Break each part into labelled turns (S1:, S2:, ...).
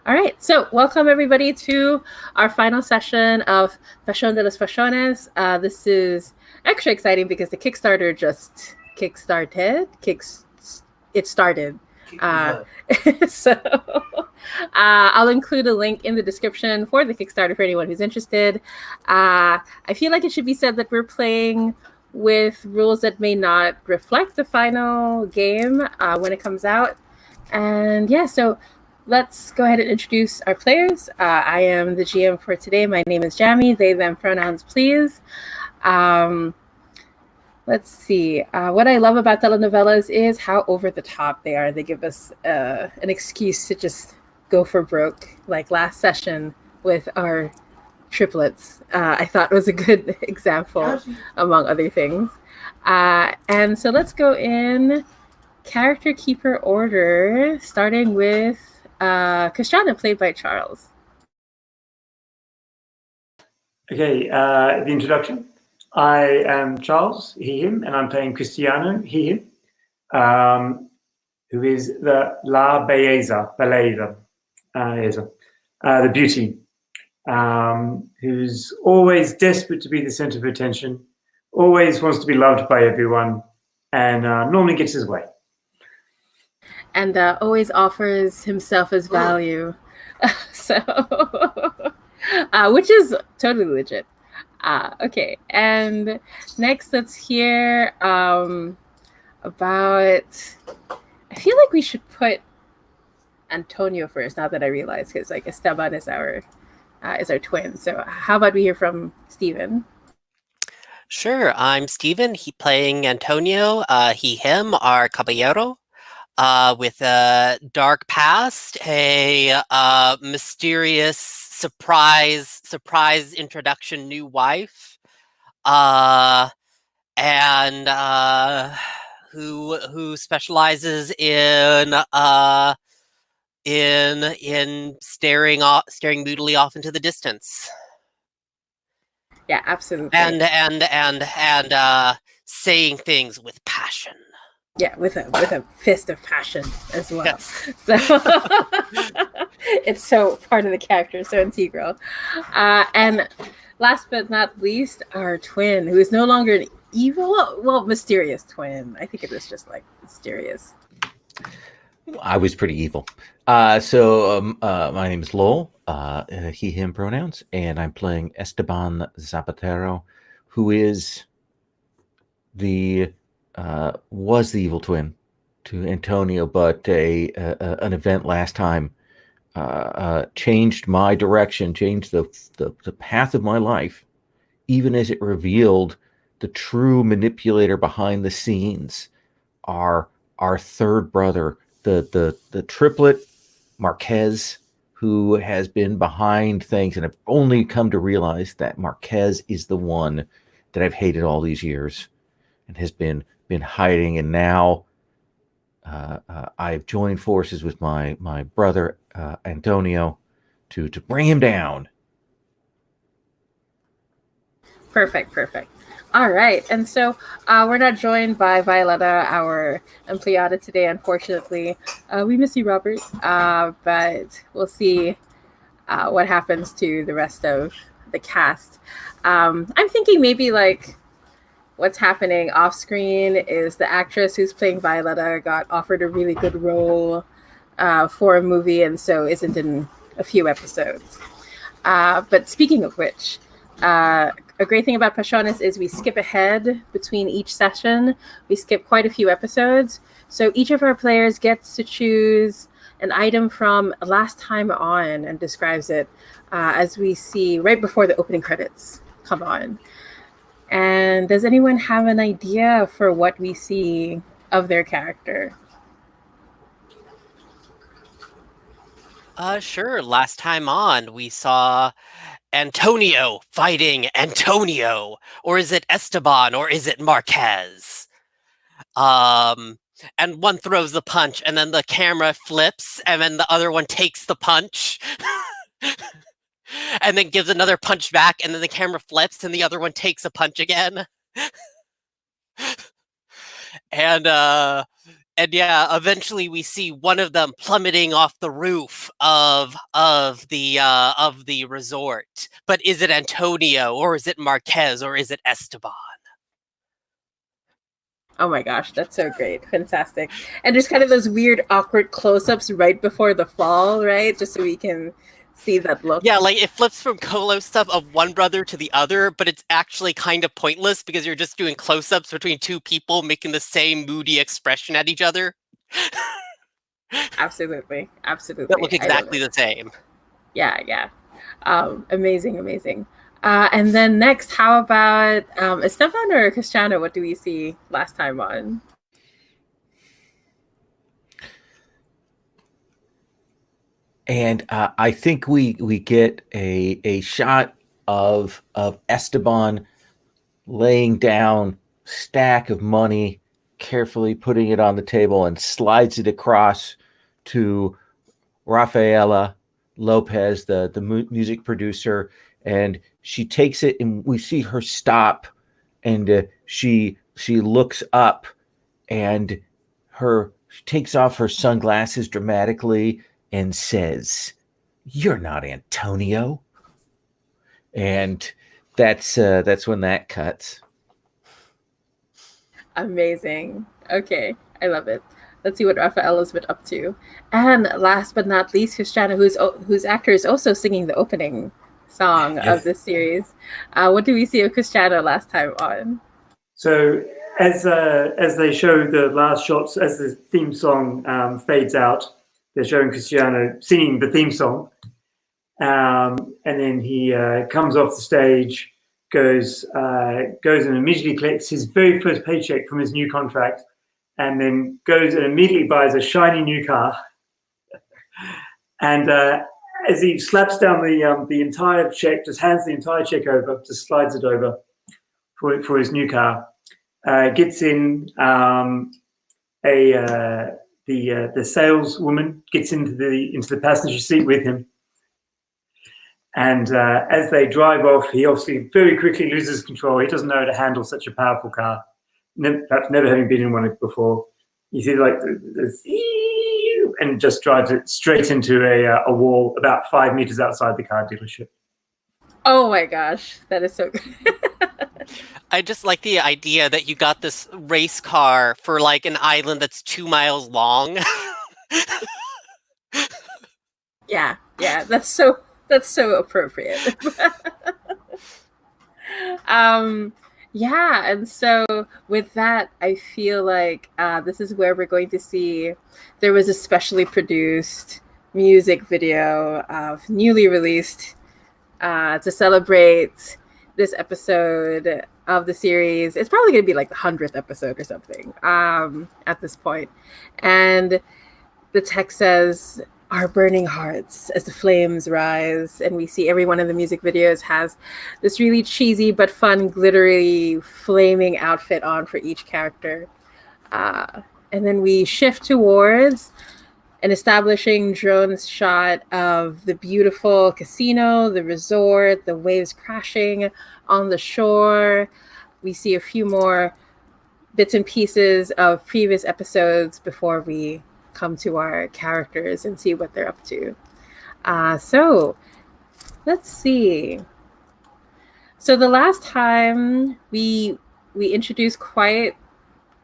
S1: All right, so welcome everybody to our final session of Pasión de las Pasiones. This is extra exciting because the Kickstarter just it started. Uh, so I'll include a link in the description for the Kickstarter for anyone who's interested. I feel like it should be said that we're playing with rules that may not reflect the final game when it comes out. And yeah, so let's go ahead and introduce our players. I am the GM for today. My name is Jamie. They, them pronouns, please. Let's see. What I love about telenovelas is how over the top they are. They give us an excuse to just go for broke, like last session with our triplets. I thought was a good example, among other things. And so let's go in character keeper order, starting with Christiana, played by Charles.
S2: Okay, the introduction. I am Charles, he, him, and I'm playing Cristiano, he, him, who is the La Belleza, the beauty, who's always desperate to be the center of attention, always wants to be loved by everyone, and normally gets his way.
S1: And always offers himself as value. So, which is totally legit. Okay, and next let's hear about. I feel like we should put Antonio first. Now that I realize, because like Esteban is our twin. So how about we hear from Steven?
S3: Sure, I'm Steven. He playing Antonio. He, him, our caballero. With a dark past, a mysterious surprise introduction new wife, and who specializes in staring moodily off into the distance.
S1: Yeah, absolutely.
S3: And saying things with passion.
S1: Yeah, with a fist of passion as well.
S3: Yes.
S1: So it's so part of the character, so integral. And last but not least, our twin, who is no longer an evil, well, mysterious twin. I think it was just like mysterious.
S4: I was pretty evil. My name is Lowell, he, him pronouns, and I'm playing Esteban Zapatero, who is was the evil twin to Antonio, but an event last time changed my direction, changed the path of my life, even as it revealed the true manipulator behind the scenes, our third brother, the triplet Marquez, who has been behind things, and I've only come to realize that Marquez is the one that I've hated all these years and has been hiding, and now I've joined forces with my brother Antonio to bring him down.
S1: Perfect. All right, and so we're not joined by Violetta, our empleada today, unfortunately. We miss you, Robert, but we'll see what happens to the rest of the cast. I'm thinking maybe like what's happening off screen is the actress who's playing Violetta got offered a really good role for a movie, and so isn't in a few episodes. But speaking of which, a great thing about Pasiones is we skip ahead between each session. We skip quite a few episodes. So each of our players gets to choose an item from Last Time On and describes it as we see right before the opening credits come on. And does anyone have an idea for what we see of their character?
S3: Sure. Last time on, we saw Antonio fighting Antonio. Or is it Esteban? Or is it Marquez? And one throws the punch, and then the camera flips, and then the other one takes the punch. And then gives another punch back, and then the camera flips, and the other one takes a punch again. And And yeah, eventually we see one of them plummeting off the roof of the resort. But is it Antonio, or is it Marquez, or is it Esteban?
S1: Oh my gosh, that's so great. Fantastic. And there's kind of those weird, awkward close ups right before the fall, right? Just so we can see that look.
S3: Yeah, like it flips from close up of one brother to the other, but it's actually kind of pointless because you're just doing close ups between two people making the same moody expression at each other
S1: Absolutely.
S3: that
S1: Absolutely.
S3: look
S1: I love
S3: exactly
S1: it.
S3: the same.
S1: Yeah, yeah. Amazing, amazing. And then next, how about Esteban or Cristiano? What do we see last time on?
S4: And I think we get a shot of Esteban laying down stack of money, carefully putting it on the table, and slides it across to Rafaela Lopez, the music producer, and she takes it, and we see her stop, and she looks up, and she takes off her sunglasses dramatically and says, "You're not Antonio," and that's when that cuts.
S1: Amazing. Okay, I love it. Let's see what Rafaela's been up to. And last but not least, Cristiano, whose actor is also singing the opening song of
S2: Yes.
S1: this series. What do we see of Cristiano last time on?
S2: So as they show the last shots, as the theme song fades out, they're showing Cristiano singing the theme song, and then he comes off the stage, goes and immediately collects his very first paycheck from his new contract, and then goes and immediately buys a shiny new car. And as he slaps down the entire check, just hands the entire check over, just slides it over for his new car. Gets in the saleswoman gets into the passenger seat with him, and as they drive off, he obviously very quickly loses control. He doesn't know how to handle such a powerful car, perhaps never having been in one before. You see, like and just drives it straight into a wall about 5 meters outside the car dealership.
S1: Oh my gosh, that is so good.
S3: I just like the idea that you got this race car for like an island that's 2 miles long.
S1: Yeah, yeah, that's so appropriate. Yeah, and so with that, I feel like this is where we're going to see there was a specially produced music video of newly released to celebrate this episode of the series. It's probably going to be like the 100th episode or something at this point. And the text says, "Our burning hearts as the flames rise." And we see everyone in the music videos has this really cheesy but fun, glittery, flaming outfit on for each character. And then we shift towards an establishing drone shot of the beautiful casino, the resort, the waves crashing on the shore. We see a few more bits and pieces of previous episodes before we come to our characters and see what they're up to. So let's see. So the last time we introduced quite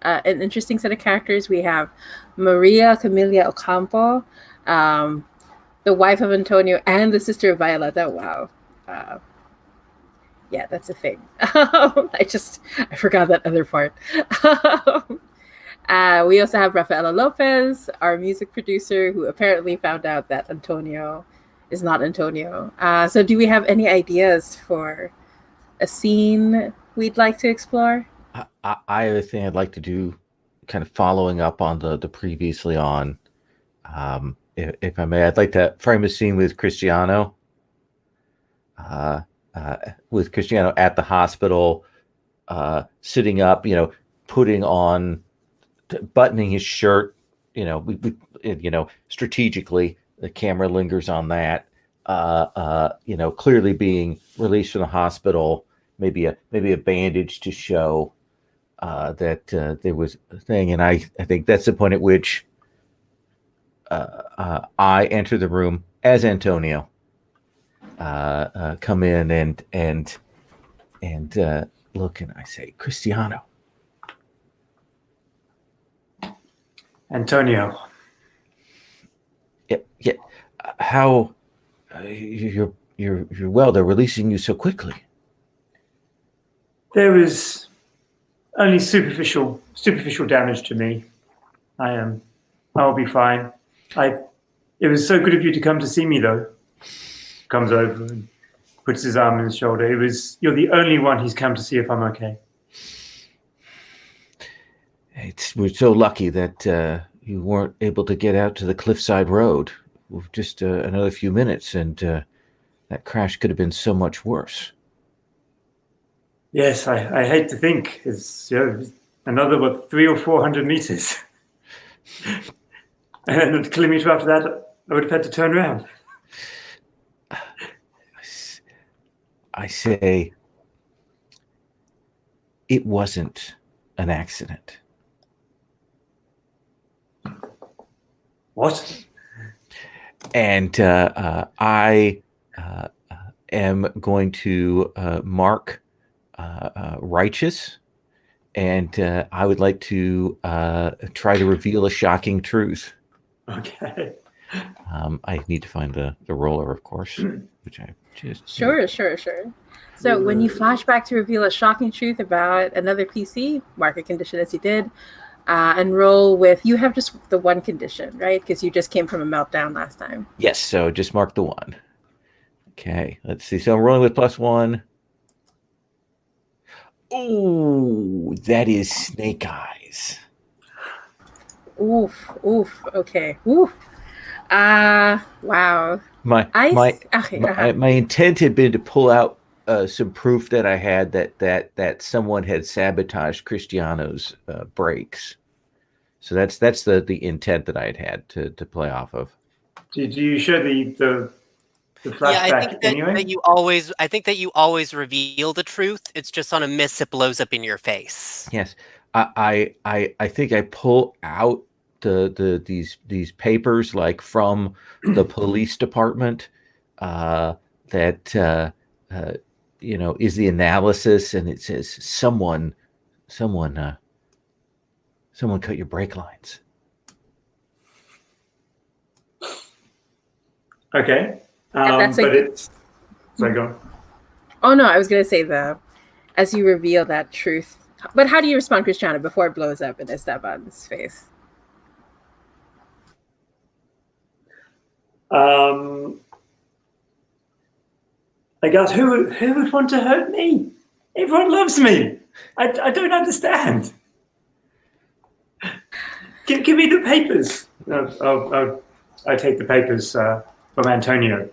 S1: an interesting set of characters. We have Maria Camilla Ocampo, the wife of Antonio and the sister of Violeta. Wow. Yeah, that's a thing. I forgot that other part. We also have Rafaela Lopez, our music producer, who apparently found out that Antonio is not Antonio. So do we have any ideas for a scene we'd like to explore?
S4: I have a thing I'd like to do, kind of following up on the previously on. If I may, I'd like to frame a scene with Cristiano. With Cristiano at the hospital, sitting up, putting on, buttoning his shirt. Strategically, the camera lingers on that. Clearly being released from the hospital. Maybe a bandage to show that there was a thing, and I think that's the point at which I enter the room as Antonio, come in and look, and I say, Cristiano.
S2: Antonio.
S4: Yeah. How you're well? They're releasing you so quickly.
S2: There was only superficial damage to me. I'll be fine. It was so good of you to come to see me, though. Comes over and puts his arm on his shoulder. You're the only one he's come to see if I'm okay.
S4: We're so lucky that you weren't able to get out to the Cliffside Road. Just another few minutes, and that crash could have been so much worse.
S2: Yes, I hate to think it's another 300 or 400 meters, and a kilometer after that, I would have had to turn around.
S4: I say, it wasn't an accident.
S2: What?
S4: And I am going to mark righteous, and I would like to try to reveal a shocking truth.
S2: Okay.
S4: I need to find the roller, of course, which I just...
S1: Sure. So when you flash back to reveal a shocking truth about another PC, mark a condition as you did, and roll with, you have just the one condition, right? Because you just came from a meltdown last time.
S4: Yes, so just mark the one. Okay, let's see. So I'm rolling with +1. Oh, that is snake eyes.
S1: Oof. Okay. Oof. Wow.
S4: My intent had been to pull out some proof that I had that someone had sabotaged Cristiano's brakes. So that's the intent that I had to play off of.
S2: Did you show the flashback anyway?
S3: I think that you always reveal the truth. It's just on a miss it blows up in your face.
S4: Yes, I think I pull out these papers like from the police department that is the analysis, and it says someone cut your brake lines.
S2: Okay. Sorry, go on.
S1: Oh no, I was gonna say as you reveal that truth. But how do you respond, Cristiano, before it blows up in Esteban's face?
S2: I guess who would want to hurt me? Everyone loves me. I don't understand. Give me the papers. I take the papers from Antonio.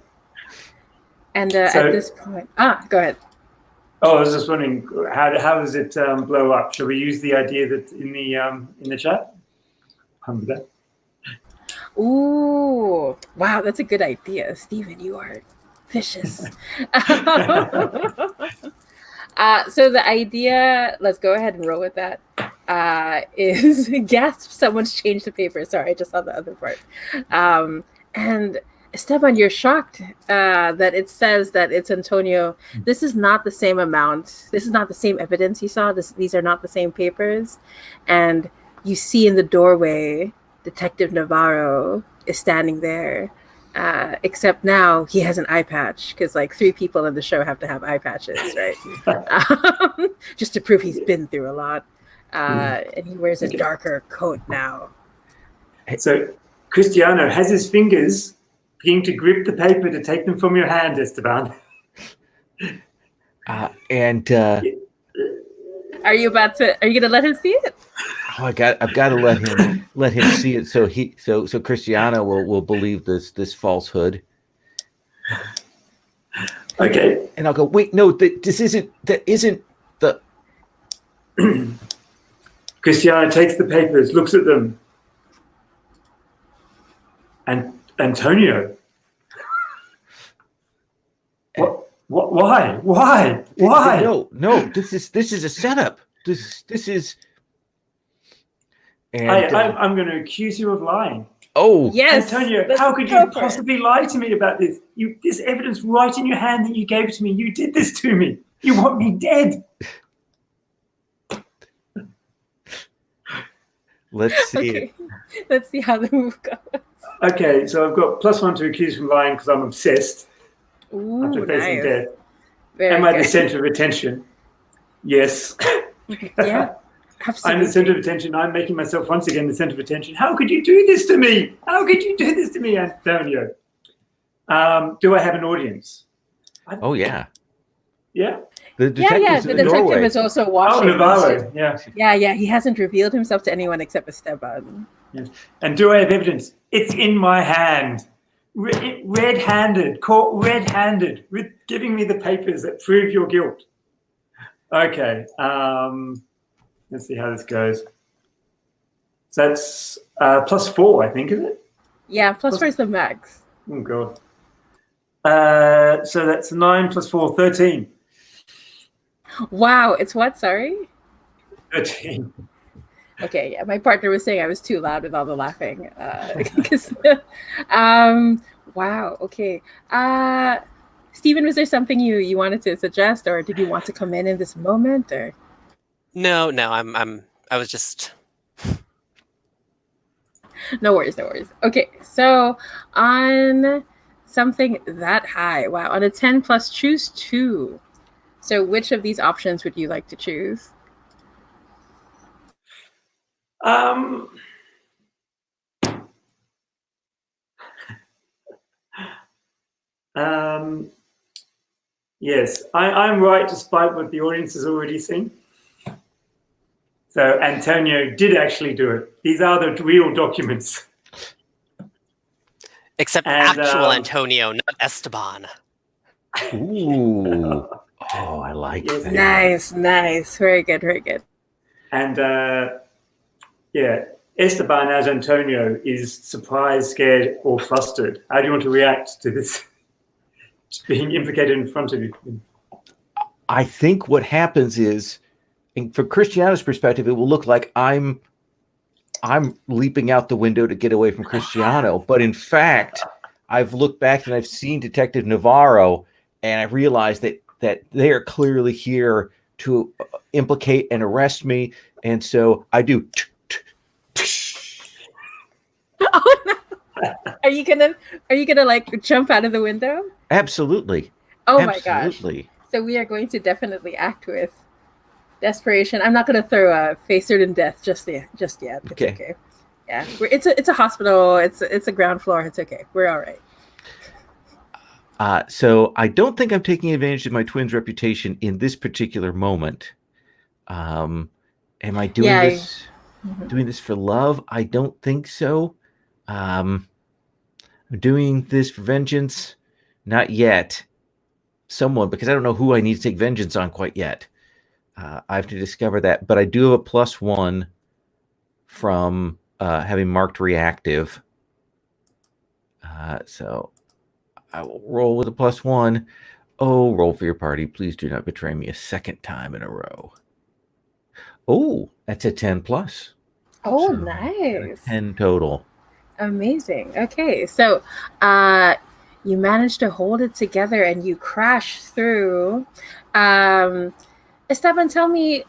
S2: And at
S1: this point, go ahead.
S2: Oh, I was just wondering, how does it blow up? Shall we use the idea that in the chat? Remember that?
S1: Ooh, wow, that's a good idea, Stephen. You are vicious. So the idea, let's go ahead and roll with that. Is gasp, someone's changed the paper. Sorry, I just saw the other part. And Esteban, you're shocked that it says that it's Antonio. This is not the same amount. This is not the same evidence you saw. These are not the same papers. And you see in the doorway, Detective Navarro is standing there. Except now he has an eye patch, because like 3 people in the show have to have eye patches, right? Just to prove he's been through a lot. And he wears a darker coat now.
S2: So Cristiano has his fingers beginning to grip the paper to take them from your hand, Esteban.
S1: Are you going to let him see it?
S4: Oh, I've got to let him see it, so Cristiano will believe this falsehood.
S2: Okay.
S4: And I'll go, wait, no, that isn't the...
S2: Cristiano takes the papers, looks at them. And Antonio. What? Why?
S4: No, this is a setup. This is. And
S2: I'm going to accuse you of lying.
S4: oh
S1: Yes.
S2: Antonio,
S1: let's
S2: how could
S1: go
S2: you
S1: for it.
S2: possibly lie to me about this? This evidence right in your hand that you gave to me. You did this to me. You want me dead.
S4: let's see.
S1: Okay. Let's see how the move goes.
S2: Okay, so I've got +1 to accuse from lying because I'm obsessed after
S1: Ooh,
S2: facing
S1: nice.
S2: death.
S1: Very
S2: Am I the
S1: good.
S2: center of attention? Yes.
S1: Yeah,
S2: I'm
S1: absolutely.
S2: the center of attention. I'm making myself once again the center of attention. How could you do this to me? How could you do this to me, Antonio? Do I have an audience?
S4: Oh yeah.
S2: Yeah.
S4: The
S1: Yeah,
S4: detective's
S1: the
S4: in the
S1: detective
S4: doorway.
S1: is also
S2: Oh,
S1: watching.
S2: Navarro. Yeah.
S1: Yeah, he hasn't revealed himself to anyone except Esteban.
S2: Yes. And do I have evidence? It's in my hand. Red-handed, caught red-handed, with giving me the papers that prove your guilt. Okay. Let's see how this goes. So that's +4, I think, is it?
S1: Yeah, +4 is the max.
S2: Oh, God. So that's 9 + 4, 13.
S1: Wow, it's what? Sorry?
S2: 13.
S1: Okay, yeah, my partner was saying I was too loud with all the laughing. Wow, okay. Stephen, was there something you wanted to suggest, or did you want to come in this moment, or?
S3: No, I was just.
S1: No worries. Okay, so on something that high, wow, on a 10 plus, choose 2. So which of these options would you like to choose?
S2: Yes, I'm right despite what the audience has already seen. So Antonio did actually do it. These are the real documents.
S3: Except
S2: And,
S3: actual Antonio, not Esteban.
S4: Ooh. Oh, I like
S2: Yes.
S4: that.
S1: Nice. Very good.
S2: And yeah, Esteban as Antonio is surprised, scared, or flustered. How do you want to react to this being implicated in front of you?
S4: I think what happens is, and from Cristiano's perspective, it will look like I'm leaping out the window to get away from Cristiano. But in fact, I've looked back and I've seen Detective Navarro, and I realized that they are clearly here to implicate and arrest me. And so I do.
S1: Oh no! Are you gonna like jump out of the window?
S4: Absolutely.
S1: Oh
S4: Absolutely.
S1: my gosh! So we are going to definitely act with desperation. I'm not going to throw a face certain death just yet. It's okay. Yeah, it's a hospital. It's a ground floor. It's okay. We're all right.
S4: So I don't think I'm taking advantage of my twin's reputation in this particular moment. Am I doing this? Doing this for love? I don't think so. I'm doing this for vengeance. Not yet. Someone, because I don't know who I need to take vengeance on quite yet. I have to discover that. But I do have a +1 from having marked reactive. So I will roll with a +1. Oh, roll for your party. Please do not betray me a second time in a row. Oh, that's a 10+.
S1: Oh,
S4: So,
S1: nice.
S4: 10 total.
S1: Amazing. Okay, so you managed to hold it together and you crash through. Esteban, tell me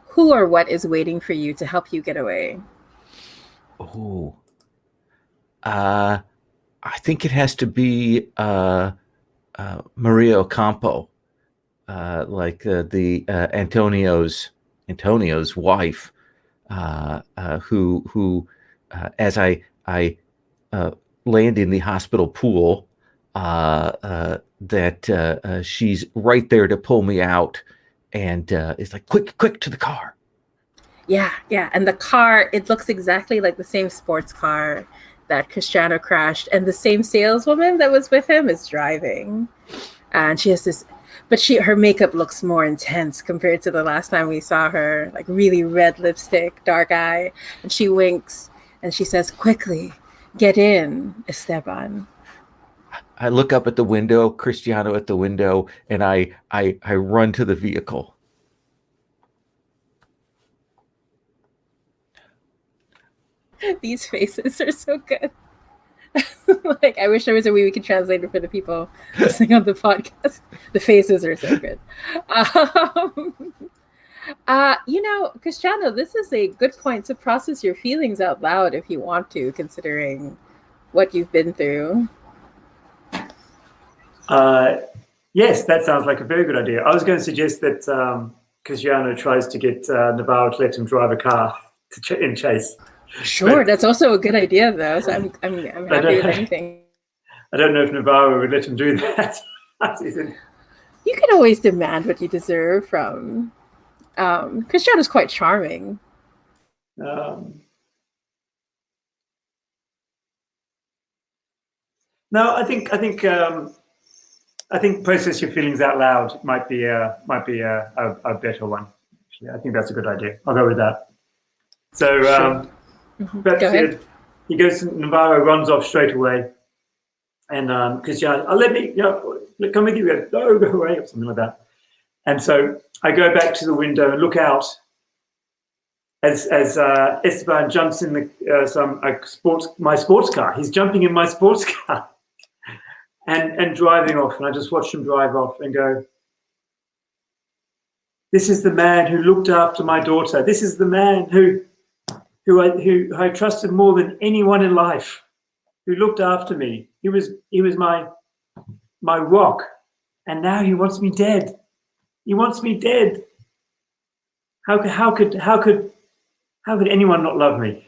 S1: who or what is waiting for you to help you get away?
S4: Oh, I think it has to be Maria Ocampo, like the Antonio's wife, who as I land in the hospital pool, that she's right there to pull me out, and it's like quick to the car.
S1: Yeah, and the car, it looks exactly like the same sports car that Cristiano crashed, and the same saleswoman that was with him is driving. And she has this, but her makeup looks more intense compared to the last time we saw her, like really red lipstick, dark eye, and she winks and she says, "Quickly, get in, Esteban."
S4: I look up at the window, Cristiano at the window, and I run to the vehicle.
S1: These faces are so good. Like, I wish there was a way we could translate it for the people listening on the podcast. The faces are so good. Cristiano, this is a good point to process your feelings out loud if you want to, considering what you've been through.
S2: Yes, that sounds like a very good idea. I was going to suggest that Cristiano tries to get Navarro to let him drive a car in chase.
S1: Sure, that's also a good idea, though. So I'm happy with anything.
S2: I don't know if Navarro would let him do that.
S1: You can always demand what you deserve from. Cristiano's quite charming.
S2: No, I think process your feelings out loud might be a better one. Actually, I think that's a good idea. I'll go with that. So,
S1: Sure.
S2: but
S1: Go ahead.
S2: he goes. Navarro runs off straight away, and Cristiano, let me, come with you. No, go away, or something like that. And so I go back to the window and look out as Esteban jumps in my sports car. He's jumping in my sports car and driving off. And I just watch him drive off and go, this is the man who looked after my daughter. This is the man who I trusted more than anyone in life, who looked after me. He was my rock, and now he wants me dead. He wants me dead. How could anyone not love me?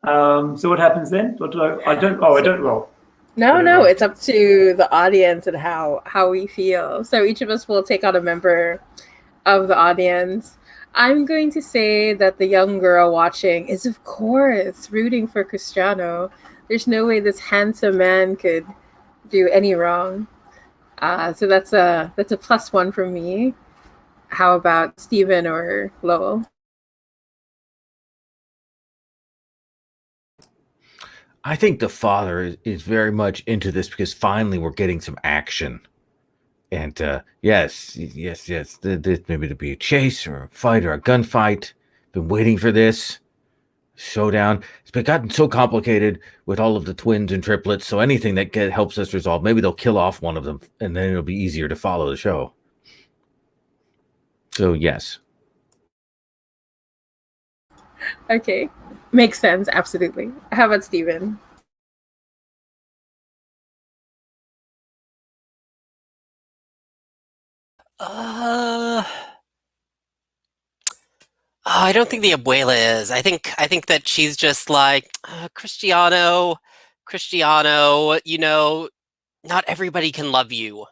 S2: So what happens then? I don't roll.
S1: No, it's up to the audience and how we feel. So each of us will take on a member of the audience. I'm going to say that the young girl watching is, of course, rooting for Cristiano. There's no way this handsome man could do any wrong. So that's a +1 for me. How about Stephen or Lowell?
S4: I think the father is very much into this because finally we're getting some action. And yes, maybe to be a chase or a fight or a gunfight. Been waiting for this showdown. It's been gotten so complicated with all of the twins and triplets. So anything that helps us resolve, maybe they'll kill off one of them, and then it'll be easier to follow the show. So yes.
S1: Okay, makes sense. Absolutely. How about Stephen?
S3: I don't think the abuela is. I think that she's just like Cristiano. Not everybody can love you.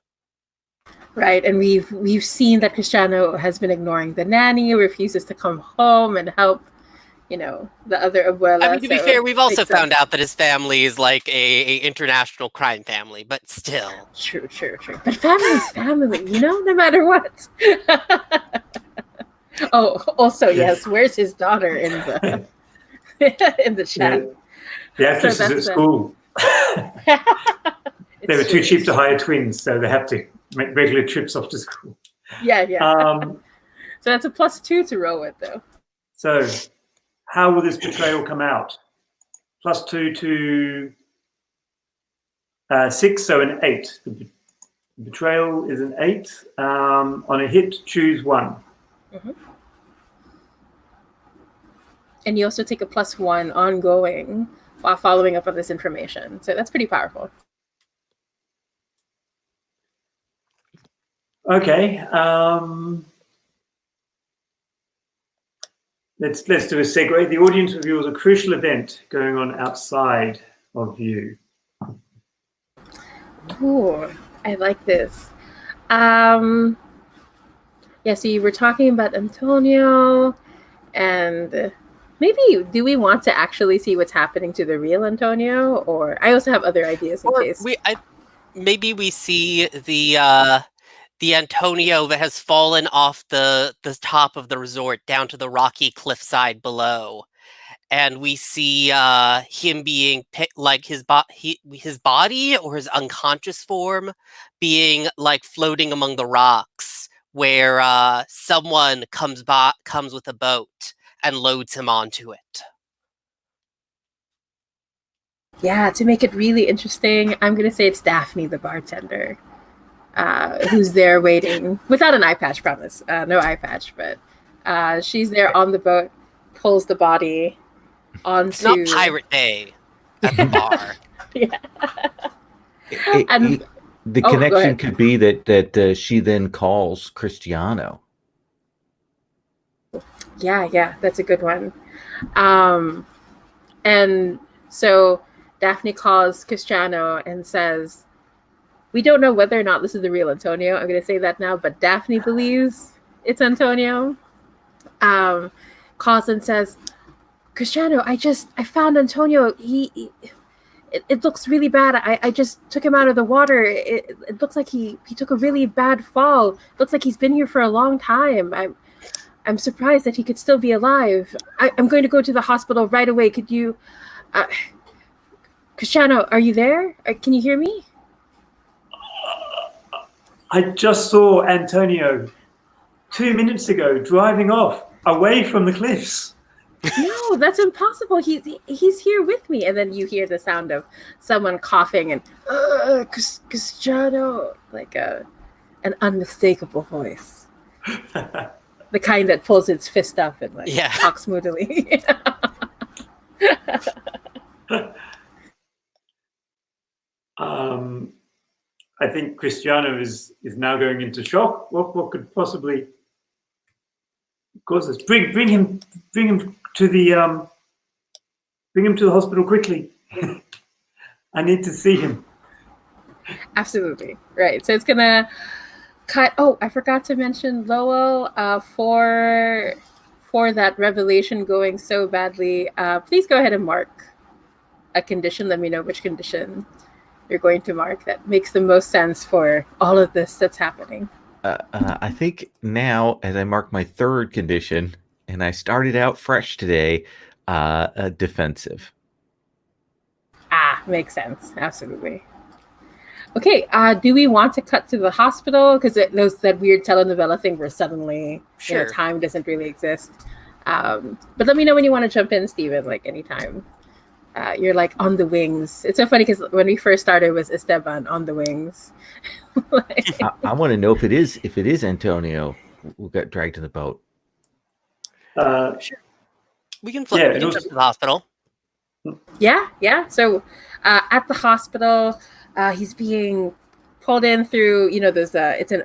S1: Right, and we've seen that Cristiano has been ignoring the nanny, refuses to come home and help, the other abuela.
S3: I mean, to be fair, we've also found out that his family is like a international crime family, but still.
S1: True. But family's family, no matter what. Oh, also, yes, where's his daughter in the in the chat?
S2: The actress is at school. They were too cheap to hire twins, so they have to make regular trips off to school.
S1: Yeah. So that's a +2 to roll with, though.
S2: So how will this betrayal come out? +2 to 6, so an 8. The betrayal is an 8. On a hit, choose 1.
S1: Mm-hmm. And you also take a +1 ongoing while following up on this information. So that's pretty powerful.
S2: Okay. Let's do a segue. The audience reveals a crucial event going on outside of view.
S1: Ooh, I like this. So you were talking about Antonio, and maybe do we want to actually see what's happening to the real Antonio? Or I also have other ideas in case.
S3: Maybe we see the Antonio that has fallen off the top of the resort down to the rocky cliffside below, and we see him being like his body or his unconscious form being like floating among the rocks, where someone comes with a boat and loads him onto it.
S1: Yeah, to make it really interesting, I'm going to say it's Daphne, the bartender, who's there waiting without an eye patch, promise. No eye patch, but she's there on the boat, pulls the body onto...
S3: It's not Pirate Day at the bar.
S1: Yeah.
S4: The connection could be that she then calls Cristiano.
S1: Yeah, that's a good one. And so Daphne calls Cristiano and says, we don't know whether or not this is the real Antonio. I'm going to say that now, but Daphne believes it's Antonio. Calls and says, Cristiano, I found Antonio. It looks really bad. I just took him out of the water. It looks like he took a really bad fall. Looks like he's been here for a long time. I'm surprised that he could still be alive. I'm going to go to the hospital right away. Could you... Cristiano, are you there? Can you hear me?
S2: I just saw Antonio 2 minutes ago driving off away from the cliffs.
S1: No, that's impossible. He's here with me. And then you hear the sound of someone coughing and Cristiano, like an unmistakable voice. The kind that pulls its fist up and talks moodily.
S2: I think Cristiano is now going into shock. What could possibly cause this? Bring him to the hospital quickly. I need to see him.
S1: Absolutely. Right. So it's gonna cut. Oh, I forgot to mention Lowell, for that revelation going so badly. Please go ahead and mark a condition. Let me know which condition you're going to mark that makes the most sense for all of this that's happening.
S4: I think now, as I mark my third condition, and I started out fresh today, defensive.
S1: Makes sense. Absolutely. Okay, do we want to cut to the hospital? Because that weird telenovela thing where suddenly time doesn't really exist. But let me know when you want to jump in, Steven, like anytime. You're like on the wings. It's so funny because when we first started, it was Esteban on the wings.
S4: I want to know if it is Antonio who got dragged to the boat.
S3: Sure. We can flip to the hospital.
S1: Yeah. So at the hospital, he's being pulled in through, there's it's an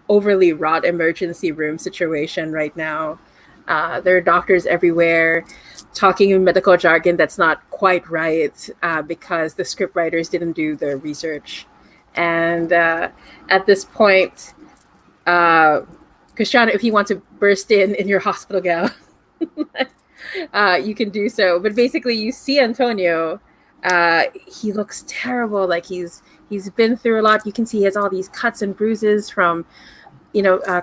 S1: overly wrought emergency room situation right now. There are doctors everywhere talking in medical jargon that's not quite right because the script writers didn't do their research. And at this point, Cristiano, if you want to burst in your hospital gown, you can do so. But basically, you see Antonio. He looks terrible. Like he's been through a lot. You can see he has all these cuts and bruises from,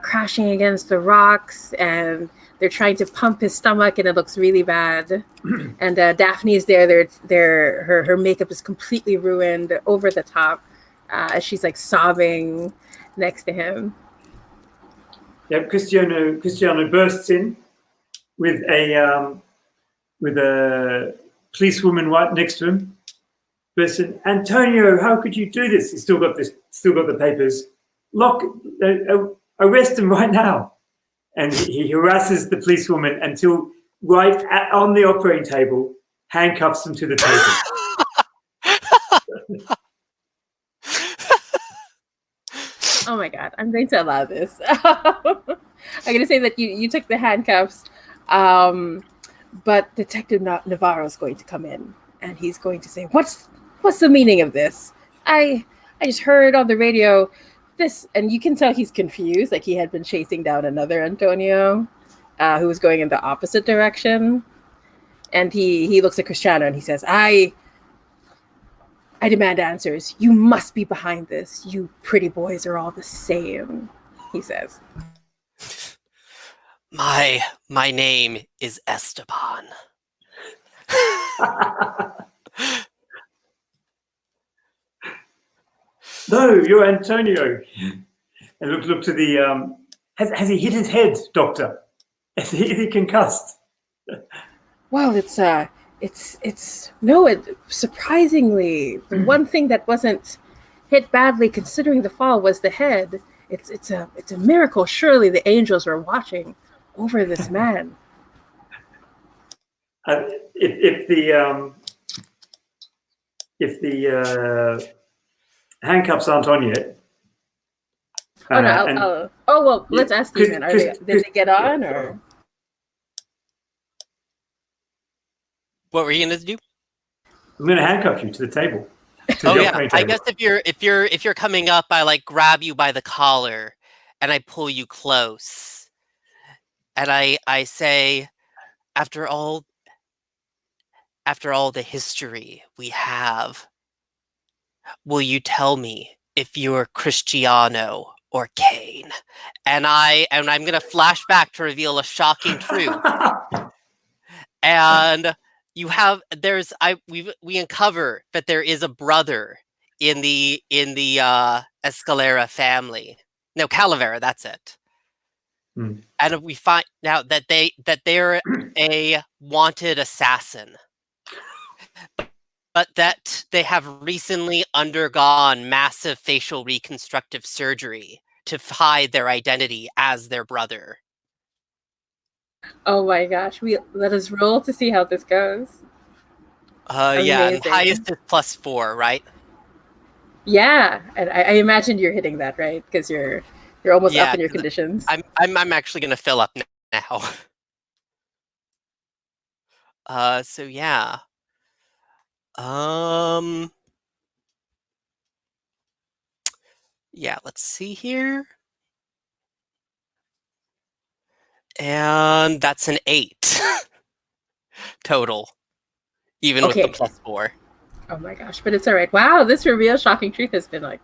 S1: crashing against the rocks, and they're trying to pump his stomach, and it looks really bad. And Daphne is there. Her makeup is completely ruined, over the top. She's like sobbing next to him.
S2: Yeah, Cristiano bursts in with a policewoman right next to him. Bursts in, Antonio, how could you do this? He's still got the papers. Arrest him right now. And he harasses the policewoman until on the operating table, handcuffs him to the table.
S1: Oh my God, I'm going to allow this. I'm going to say that you took the handcuffs, but Detective Navarro is going to come in, and he's going to say, what's the meaning of this? I just heard on the radio this, and you can tell he's confused, like he had been chasing down another Antonio who was going in the opposite direction. And he looks at Cristiano and he says, I demand answers. You must be behind this. You pretty boys are all the same, he says.
S3: My name is Esteban.
S2: No, you're Antonio. And look to the has he hit his head, doctor? Is he concussed?
S1: Well, surprisingly, the one thing that wasn't hit badly considering the fall was the head. It's a miracle. Surely the angels were watching over this man.
S2: If the handcuffs aren't on yet.
S1: Oh no! Let's ask Stephen. Did they get on or?
S3: What were you gonna do?
S2: I'm going to handcuff you to the table.
S3: Oh yeah, I guess if you're coming up, I like grab you by the collar, and I pull you close, and I say, after all the history we have, will you tell me if you're Cristiano or Kane? And I'm gonna flash back to reveal a shocking truth. And we uncover that there is a brother in the Escalera family. No, Calavera, that's it. And we find out that they're a wanted assassin, but that they have recently undergone massive facial reconstructive surgery to hide their identity as their brother.
S1: Oh my gosh! Let us roll to see how this goes.
S3: Yeah, and highest is +4, right?
S1: Yeah, and I imagine you're hitting that, right? Because you're almost up in your conditions.
S3: I'm actually gonna fill up now. So yeah. Yeah, let's see here. And that's an 8 total, even with the +4.
S1: Oh my gosh, but it's all right. Wow, this reveal shocking truth has been like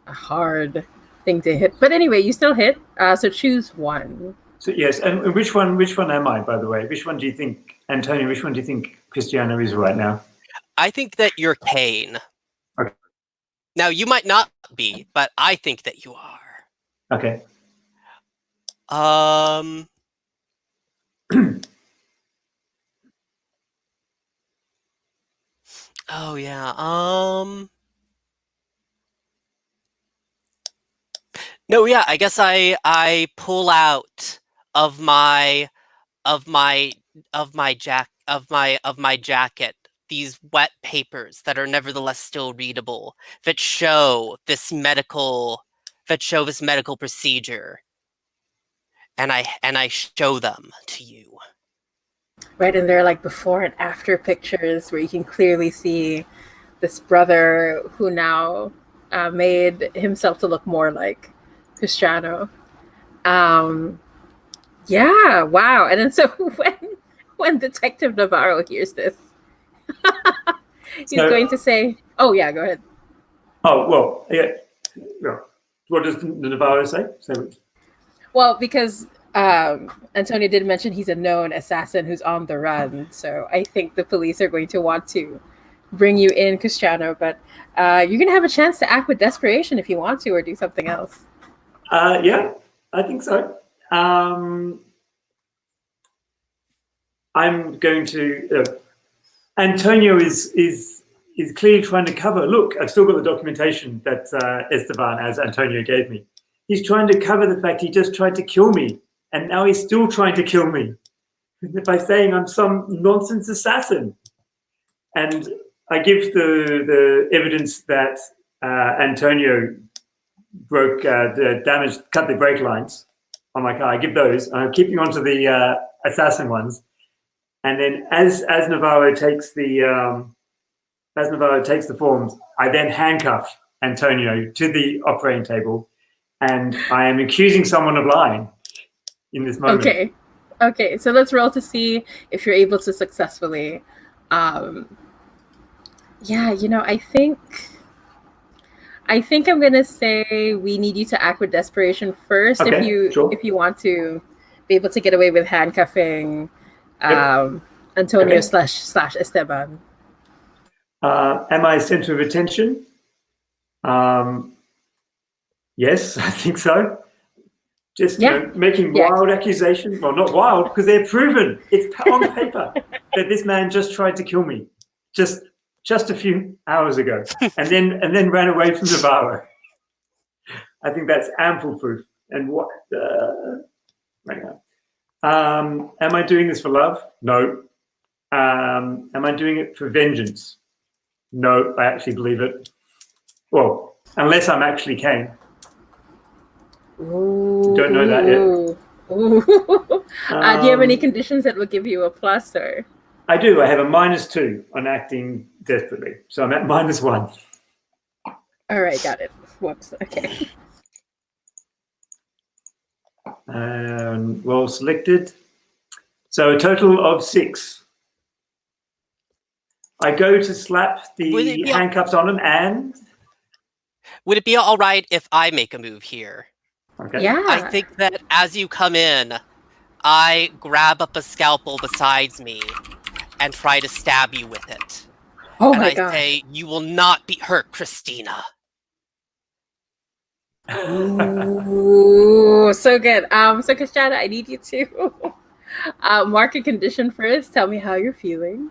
S1: a hard thing to hit. But anyway, you still hit. So choose one.
S2: So yes, and which one am I, by the way? Which one do you think, Antonio, which one do you think Cristiano is right now?
S3: I think that you're Kane.
S2: Okay.
S3: Now, you might not be, but I think that you are.
S2: Okay.
S3: Oh yeah. No, yeah. I guess I pull out of my jacket these wet papers that are nevertheless still readable, that show this medical procedure, and I show them to you.
S1: Right, and they're like before and after pictures where you can clearly see this brother who now made himself to look more like Cristiano. Yeah, wow. And then so when Detective Navarro hears this, he's going to say, "Oh yeah, go ahead."
S2: Oh well, yeah. What does Navarro say?
S1: Well, because Antonio did mention he's a known assassin who's on the run, so I think the police are going to want to bring you in, Cristiano. But you're going to have a chance to act with desperation if you want to, or do something else.
S2: Yeah, I think so. I'm going to. Antonio is clearly trying to cover. Look, I've still got the documentation that Esteban, as Antonio, gave me. He's trying to cover the fact he just tried to kill me, and now he's still trying to kill me by saying I'm some nonsense assassin. And I give the evidence that Antonio broke the damage, cut the brake lines on my car. I give those. I'm keeping on to the assassin ones. And then as Navarro takes the forms, I then handcuff Antonio to the operating table, and I am accusing someone of lying in this moment.
S1: Okay. So let's roll to see if you're able to successfully. Yeah, I think I'm gonna say we need you to act with desperation first.
S2: Okay,
S1: if you want to be able to get away with handcuffing Antonio / Esteban.
S2: Am I center of attention? Yes, I think so. just making
S1: Yeah.
S2: wild accusations. Well, not wild, because they're proven. It's on paper that this man just tried to kill me just a few hours ago, and then ran away from Navarro. I think that's ample proof. And what? Hang on. Am I doing this for love? No. Am I doing it for vengeance? No, I actually believe it. Well, unless I'm actually Cain.
S1: Ooh.
S2: Don't know that yet.
S1: Ooh. Do you have any conditions that will give you a plus, or?
S2: I do. I have a -2 on acting desperately, so I'm at -1.
S1: All right, got it. Whoops. Okay.
S2: Well selected. So a total of 6. I go to slap the handcuffs on him, and
S3: Would it be all right if I make a move here?
S2: okay.
S1: Yeah.
S3: I think that as you come in, I grab up a scalpel beside me and try to stab you with it.
S1: Oh
S3: and
S1: my
S3: I
S1: god.
S3: say, "You will not be hurt, Christina."
S1: Ooh, so good. So Kashana, I need you to mark a condition first. Tell me how you're feeling.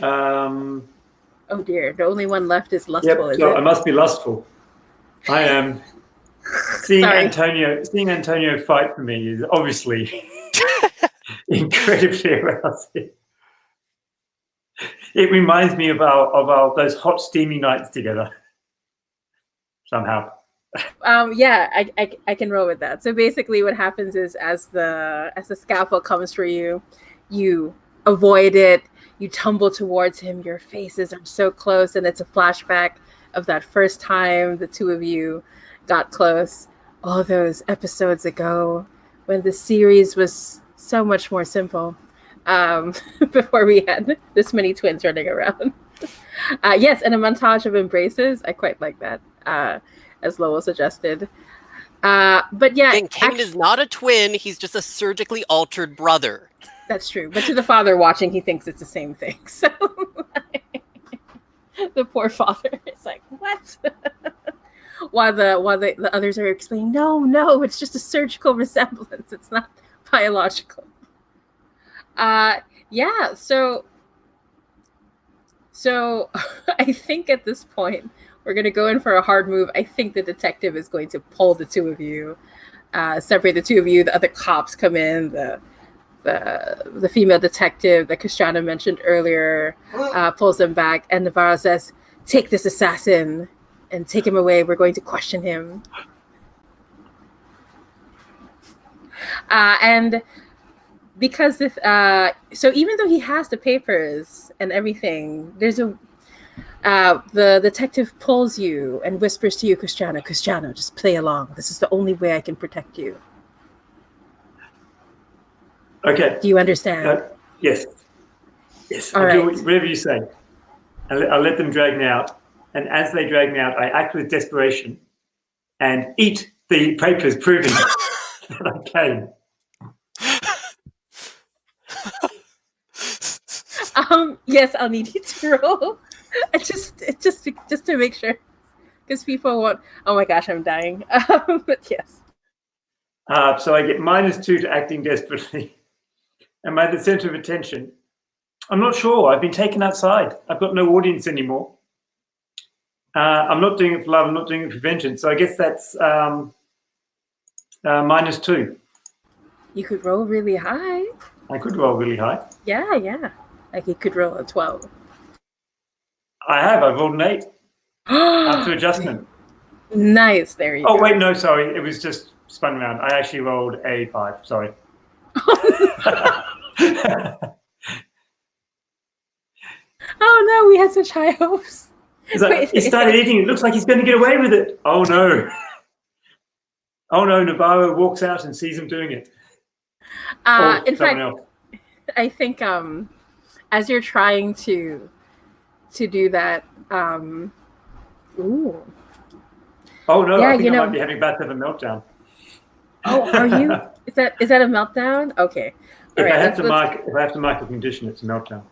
S1: Oh dear, the only one left is lustful.
S2: Yep.
S1: Is
S2: So
S1: it?
S2: I must be lustful. I am. Seeing
S1: Sorry.
S2: Antonio fight for me is obviously incredibly arousing. It reminds me of our those hot, steamy nights together. Somehow.
S1: Yeah, I can roll with that. So basically, what happens is as the scalpel comes for you, you avoid it. You tumble towards him. Your faces are so close, and it's a flashback of that first time the two of you got close, all those episodes ago, when the series was so much more simple. Before we had this many twins running around. Yes, and a montage of embraces. I quite like that, as Lowell suggested. But yeah,
S3: And Cain is not a twin, he's just a surgically altered brother.
S1: That's true. But to the father watching, he thinks it's the same thing. So the poor father is like, what? while the others are explaining, no, it's just a surgical resemblance. It's not biological. Yeah, so I think at this point we're gonna go in for a hard move. I think the detective is going to pull the two of you, separate the two of you. The other cops come in. The female detective that Christiana mentioned earlier pulls them back, and Navarro says, "Take this assassin and take him away. We're going to question him." And because so even though he has the papers and everything, there's the detective pulls you and whispers to you, Christiana, just play along. This is the only way I can protect you.
S2: Okay.
S1: Do you understand?
S2: Yes.
S1: All
S2: I'll
S1: right.
S2: do whatever you say. I'll let them drag me out. And as they drag me out, I act with desperation and eat the papers proving that I came.
S1: Yes, I'll need you to roll. just to make sure, because people won't. Oh my gosh, I'm dying. But yes.
S2: So I get -2 to acting desperately. Am I the center of attention? I'm not sure. I've been taken outside. I've got no audience anymore. I'm not doing it for love. I'm not doing it for vengeance. So I guess that's -2.
S1: You could roll really high.
S2: I could roll really high.
S1: Yeah. Like you could roll a 12.
S2: I've rolled an 8 after adjustment.
S1: Nice. There you go.
S2: Oh, wait, no, sorry. It was just spun around. I actually rolled a 5. Sorry.
S1: Oh no, we had such high hopes.
S2: It's like, he started eating. It looks like he's going to get away with it. Oh no. Oh no, Navarro walks out and sees him doing it.
S1: In fact, I think as you're trying to do that, ooh.
S2: Oh no,
S1: yeah,
S2: I think I might be having about to have a meltdown.
S1: Oh, are you? Is that a meltdown? Okay.
S2: If I have to mark a condition, it's a meltdown.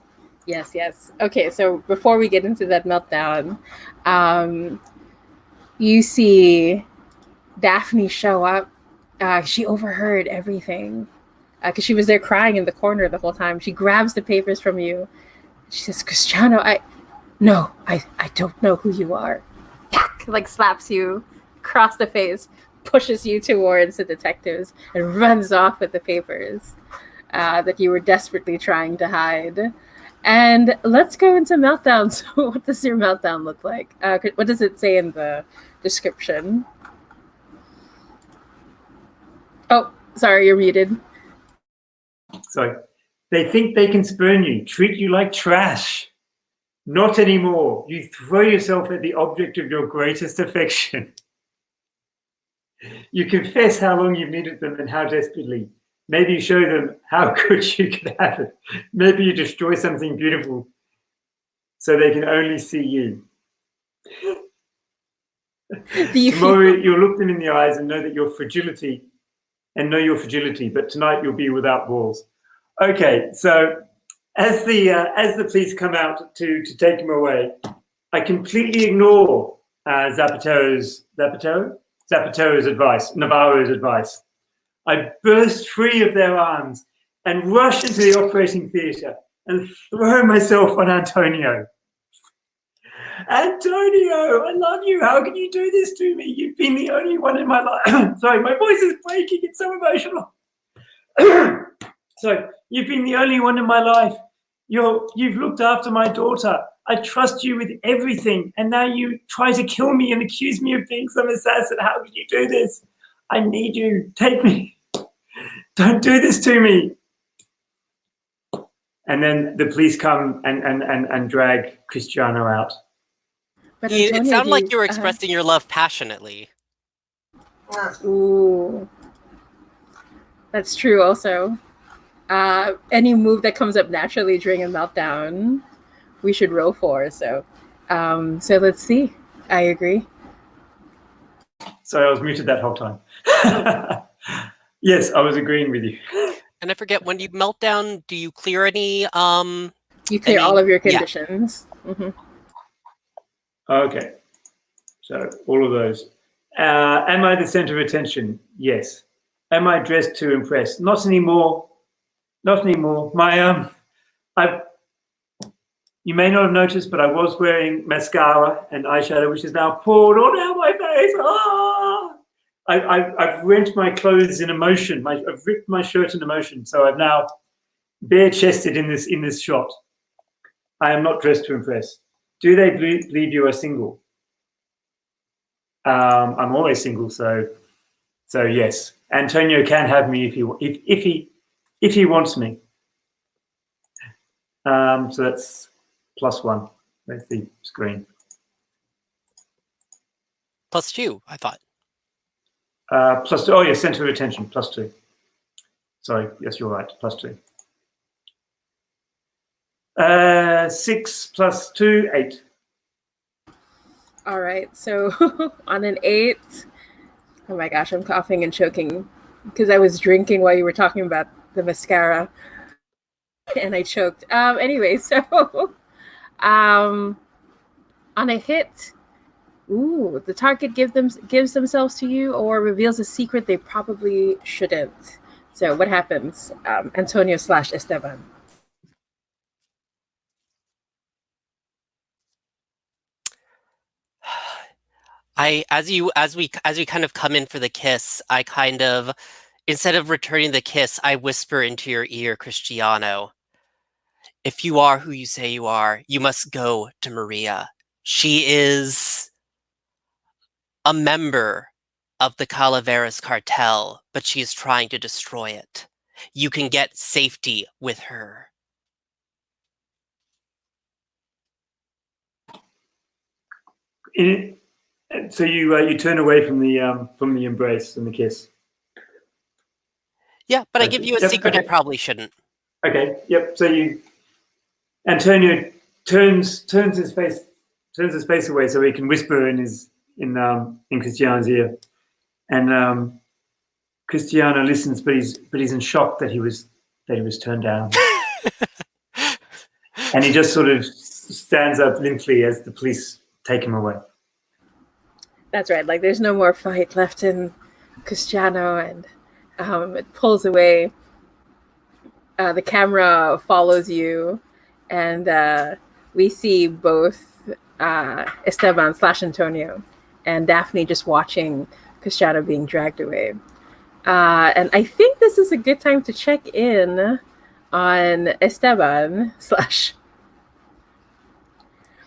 S1: Yes. Okay, so before we get into that meltdown, you see Daphne show up. She overheard everything because she was there crying in the corner the whole time. She grabs the papers from you. She says, Cristiano, I don't know who you are. Like slaps you across the face, pushes you towards the detectives, and runs off with the papers that you were desperately trying to hide. And let's go into meltdown. So, what does your meltdown look like? What does it say in the description? Oh, sorry, you're muted.
S2: Sorry. They think they can spurn you, treat you like trash. Not anymore. You throw yourself at the object of your greatest affection. You confess how long you've needed them and how desperately. Maybe you show them how good you could have it. Maybe you destroy something beautiful so they can only see you. Tomorrow you'll look them in the eyes and know your fragility, but tonight you'll be without walls. Okay, so as the police come out to take him away, I completely ignore Navarro's advice. I burst free of their arms and rush into the operating theatre and throw myself on Antonio. Antonio, I love you. How can you do this to me? You've been the only one in my life. Sorry, my voice is breaking. It's so emotional. So you've been the only one in my life. You've looked after my daughter. I trust you with everything. And now you try to kill me and accuse me of being some assassin. How could you do this? I need you. Take me. Don't do this to me. And then the police come and drag Cristiano out.
S1: But
S3: It sounded like you were expressing your love passionately.
S1: Ooh. That's true also. Any move that comes up naturally during a meltdown, we should roll for. So let's see. I agree.
S2: Sorry, I was muted that whole time. Yes, I was agreeing with you.
S3: And I forget, when you melt down, do you clear any?
S1: You clear all of your conditions. Yeah. Mm-hmm.
S2: Okay, so all of those. Am I the center of attention? Yes. Am I dressed to impress? Not anymore. Not anymore. You may not have noticed, but I was wearing mascara and eyeshadow, which is now poured all down my face. Ah! I've rent my clothes in emotion. I've ripped my shirt in emotion, so I'm now bare-chested in this shot. I am not dressed to impress. Do they believe you are single? I'm always single, so yes. Antonio can have me if he wants me. So that's +1. That's the screen.
S3: +2, I thought.
S2: +2. Oh, yeah, center of attention. +2. Sorry. Yes, you're right. +2. 6 + 2, 8.
S1: All right. So on an 8, oh my gosh, I'm coughing and choking because I was drinking while you were talking about the mascara, and I choked. Anyway, so on a hit, the target gives themselves to you or reveals a secret they probably shouldn't. So what happens, Antonio / Esteban?
S3: As we kind of come in for the kiss, I kind of, instead of returning the kiss, I whisper into your ear, Cristiano, if you are who you say you are, you must go to Maria. She is a member of the Calaveras cartel, but she is trying to destroy it. You can get safety with her.
S2: So you turn away from the embrace and the kiss.
S3: Yeah, but I give you a secret I probably shouldn't.
S2: Okay. Yep. So Antonio turns his face away so he can whisper in Cristiano's ear, and Cristiano listens, but he's in shock that he was turned down, and he just sort of stands up limply as the police take him away.
S1: That's right. Like there's no more fight left in Cristiano, and it pulls away. The camera follows you, and we see both Esteban slash Antonio and Daphne just watching Cristiano being dragged away. And I think this is a good time to check in on Esteban slash.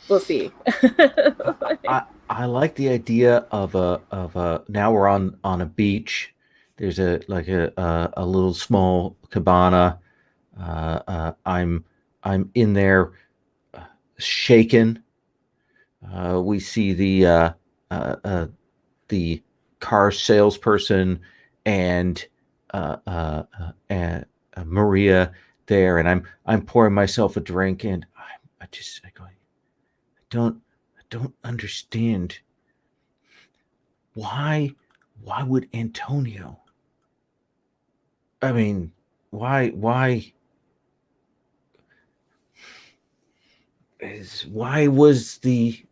S1: We'll see.
S4: I like the idea of a now we're on a beach. There's a little small cabana. I'm in there, shaken. We see the car salesperson and Maria there, and I'm pouring myself a drink, and I go, I don't understand why would Antonio, I mean, why does the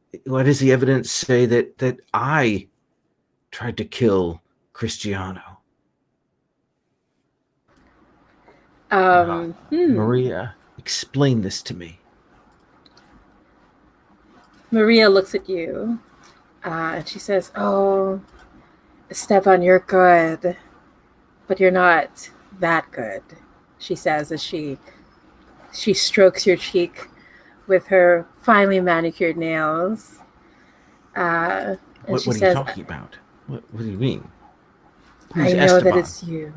S4: evidence say that I tried to kill Cristiano? Maria, explain this to me.
S1: Maria looks at you, and she says, "Oh, Esteban, you're good, but you're not that good," she says as she strokes your cheek with her finely manicured nails.
S4: What are you talking about? What do you mean?
S1: I know that it's you.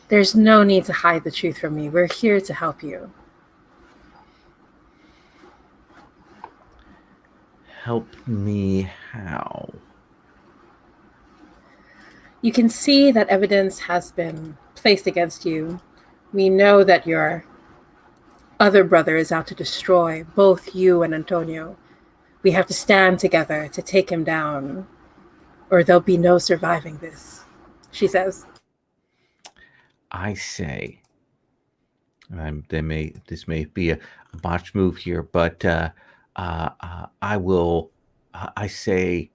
S1: There's no need to hide the truth from me. We're here to help you.
S4: Help me how?
S1: You can see that evidence has been placed against you. We know that your other brother is out to destroy both you and Antonio. We have to stand together to take him down, or there'll be no surviving this, she says.
S4: I say, this may be a botched move here, but I say,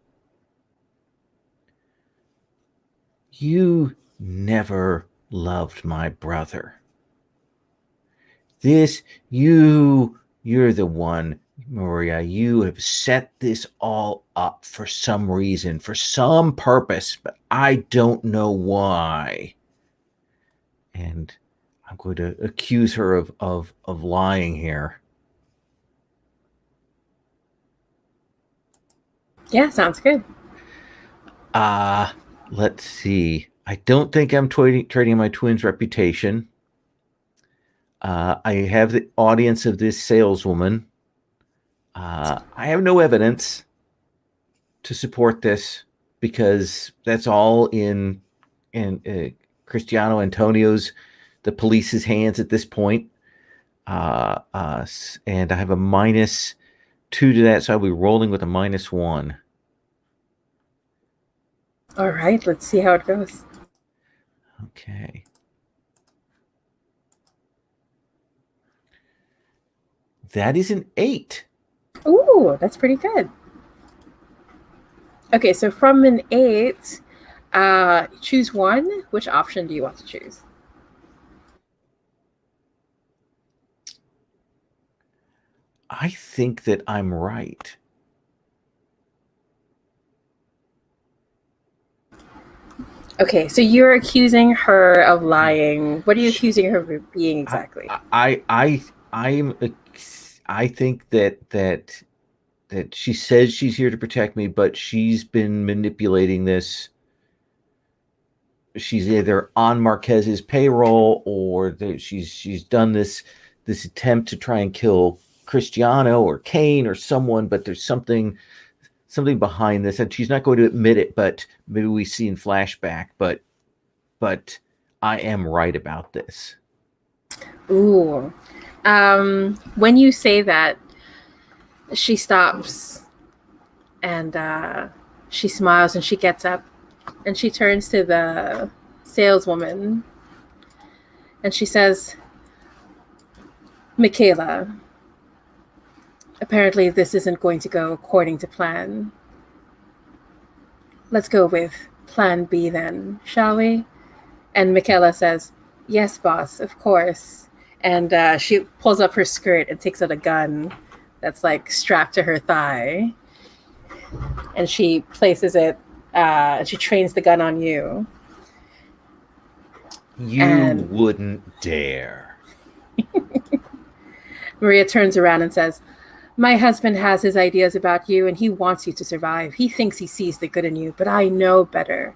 S4: you never loved my brother. You're the one, Maria. You have set this all up for some reason, for some purpose, but I don't know why. And I'm going to accuse her of lying here.
S1: Yeah, sounds good.
S4: Let's see. I don't think I'm trading my twin's reputation. I have the audience of this saleswoman. I have no evidence to support this because that's all in Cristiano Antonio's, the police's hands at this point. And I have a -2 to that, so I'll be rolling with a -1.
S1: All right, let's see how it goes.
S4: Okay. That is an 8.
S1: Ooh, that's pretty good. Okay, so from an 8, choose one. Which option do you want to choose?
S4: I think that I'm right.
S1: Okay, so you're accusing her of lying. What are you accusing her of being exactly?
S4: I think that she says she's here to protect me, but she's been manipulating this. She's either on Marquez's payroll or she's done this attempt to try and kill Cristiano or Kane or someone, but there's something behind this, and she's not going to admit it, but maybe we see in flashback, but I am right about this.
S1: Ooh. When you say that, she stops and she smiles and she gets up and she turns to the saleswoman and she says, "Michaela, apparently this isn't going to go according to plan. let's go with plan B then, shall we? And Michaela says, yes, boss, of course. And she pulls up her skirt and takes out a gun that's like strapped to her thigh. And she places it, she trains the gun on you.
S4: You wouldn't dare.
S1: Maria turns around and says, my husband has his ideas about you and he wants you to survive. He thinks he sees the good in you, but I know better.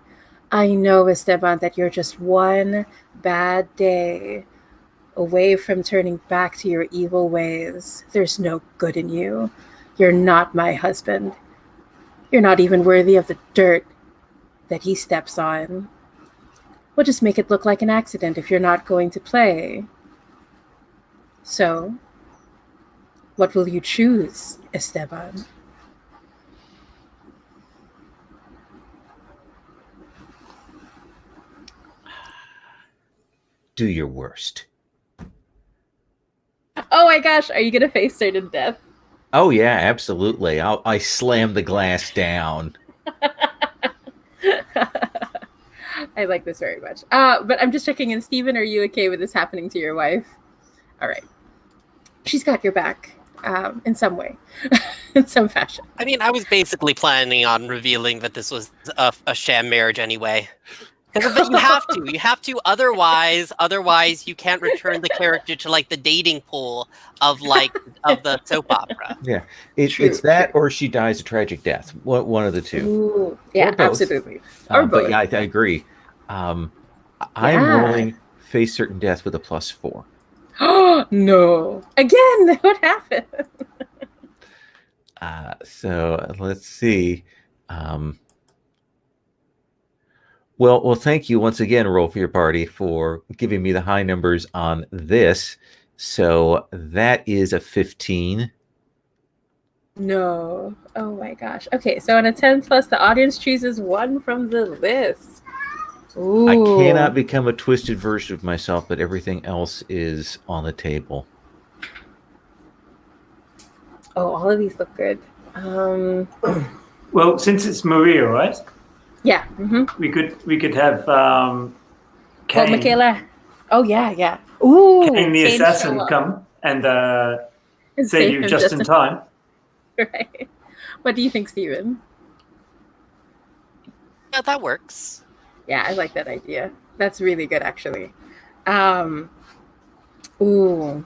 S1: I know, Esteban, that you're just one bad day away from turning back to your evil ways. There's no good in you. You're not my husband. You're not even worthy of the dirt that he steps on. We'll just make it look like an accident if you're not going to play. So, what will you choose, Esteban?
S4: Do your worst.
S1: Oh my gosh, are you going to face certain death?
S4: Oh yeah, absolutely. I slam the glass down.
S1: I like this very much. But I'm just checking in. Steven, are you okay with this happening to your wife? All right. She's got your back in some way, in some fashion.
S3: I mean, I was basically planning on revealing that this was a sham marriage anyway. Because you have to. Otherwise, you can't return the character to like the dating pool of the soap opera.
S4: Yeah, it's that, or she dies a tragic death. One of the two.
S1: Ooh, yeah, absolutely. Or both.
S4: But yeah, I agree. I'm rolling face certain death with a +4.
S1: Oh no! Again, what happened?
S4: So let's see. Well, thank you once again, Roll for Your Party, for giving me the high numbers on this. So that is a 15.
S1: No. Oh my gosh. Okay, so on a 10 plus, the audience chooses one from the list. Ooh.
S4: I cannot become a twisted version of myself, but everything else is on the table.
S1: Oh, all of these look good.
S2: Well, since it's Maria, right?
S1: Yeah. Mm-hmm.
S2: We could have Kane.
S1: Oh, Michaela. Oh yeah. Ooh.
S2: Kane the assassin come and save you just in time.
S1: Right. What do you think, Steven?
S3: Yeah, that works.
S1: Yeah, I like that idea. That's really good, actually. Ooh.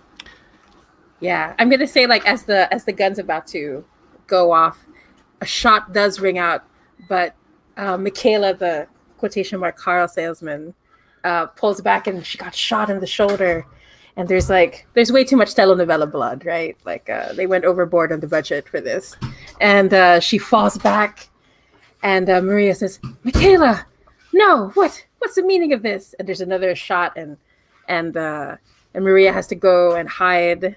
S1: Yeah, I'm gonna say like as the gun's about to go off, a shot does ring out, but Michaela, the quotation mark car salesman, pulls back and she got shot in the shoulder. And there's way too much telenovela blood, right? Like they went overboard on the budget for this. And she falls back, and Maria says, "Michaela, no, what's the meaning of this?" And there's another shot, and Maria has to go and hide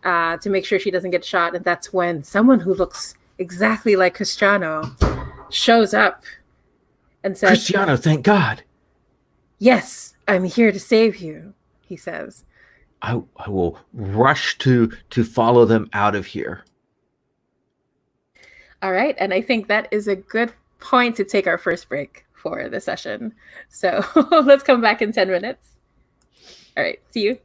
S1: to make sure she doesn't get shot. And that's when someone who looks exactly like Cristiano shows up and says,
S4: "Cristiano, thank God."
S1: "Yes, I'm here to save you," he says.
S4: I will rush to follow them out of here.
S1: All right, and I think that is a good point to take our first break for the session. So let's come back in 10 minutes. All right, see you.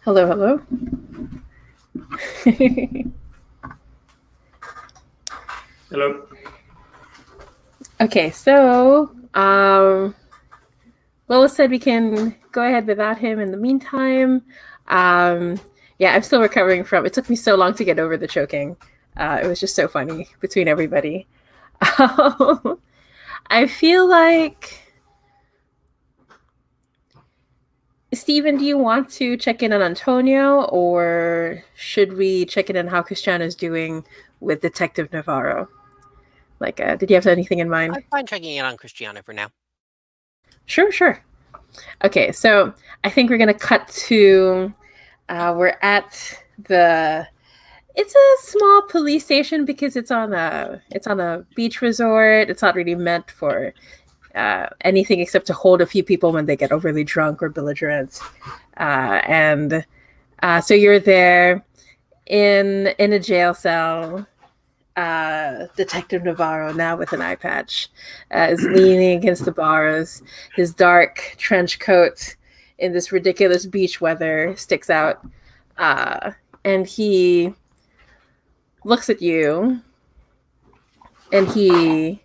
S1: Hello, hello.
S2: Hello.
S1: Okay, so Lola said we can go ahead without him in the meantime. Yeah, I'm still recovering from. It took me so long to get over the choking. It was just so funny between everybody. I feel like. Steven, do you want to check in on Antonio, or should we check in on how Cristiano's doing with Detective Navarro? Like, did you have anything in mind?
S3: I'm fine checking in on Cristiano for now.
S1: Sure. Okay, so I think we're gonna cut to. We're at the. It's a small police station because it's on a beach resort. It's not really meant for anything except to hold a few people when they get overly drunk or belligerent. And so you're there in a jail cell. Detective Navarro, now with an eye patch, is leaning against the bars. His dark trench coat in this ridiculous beach weather sticks out. And he looks at you and he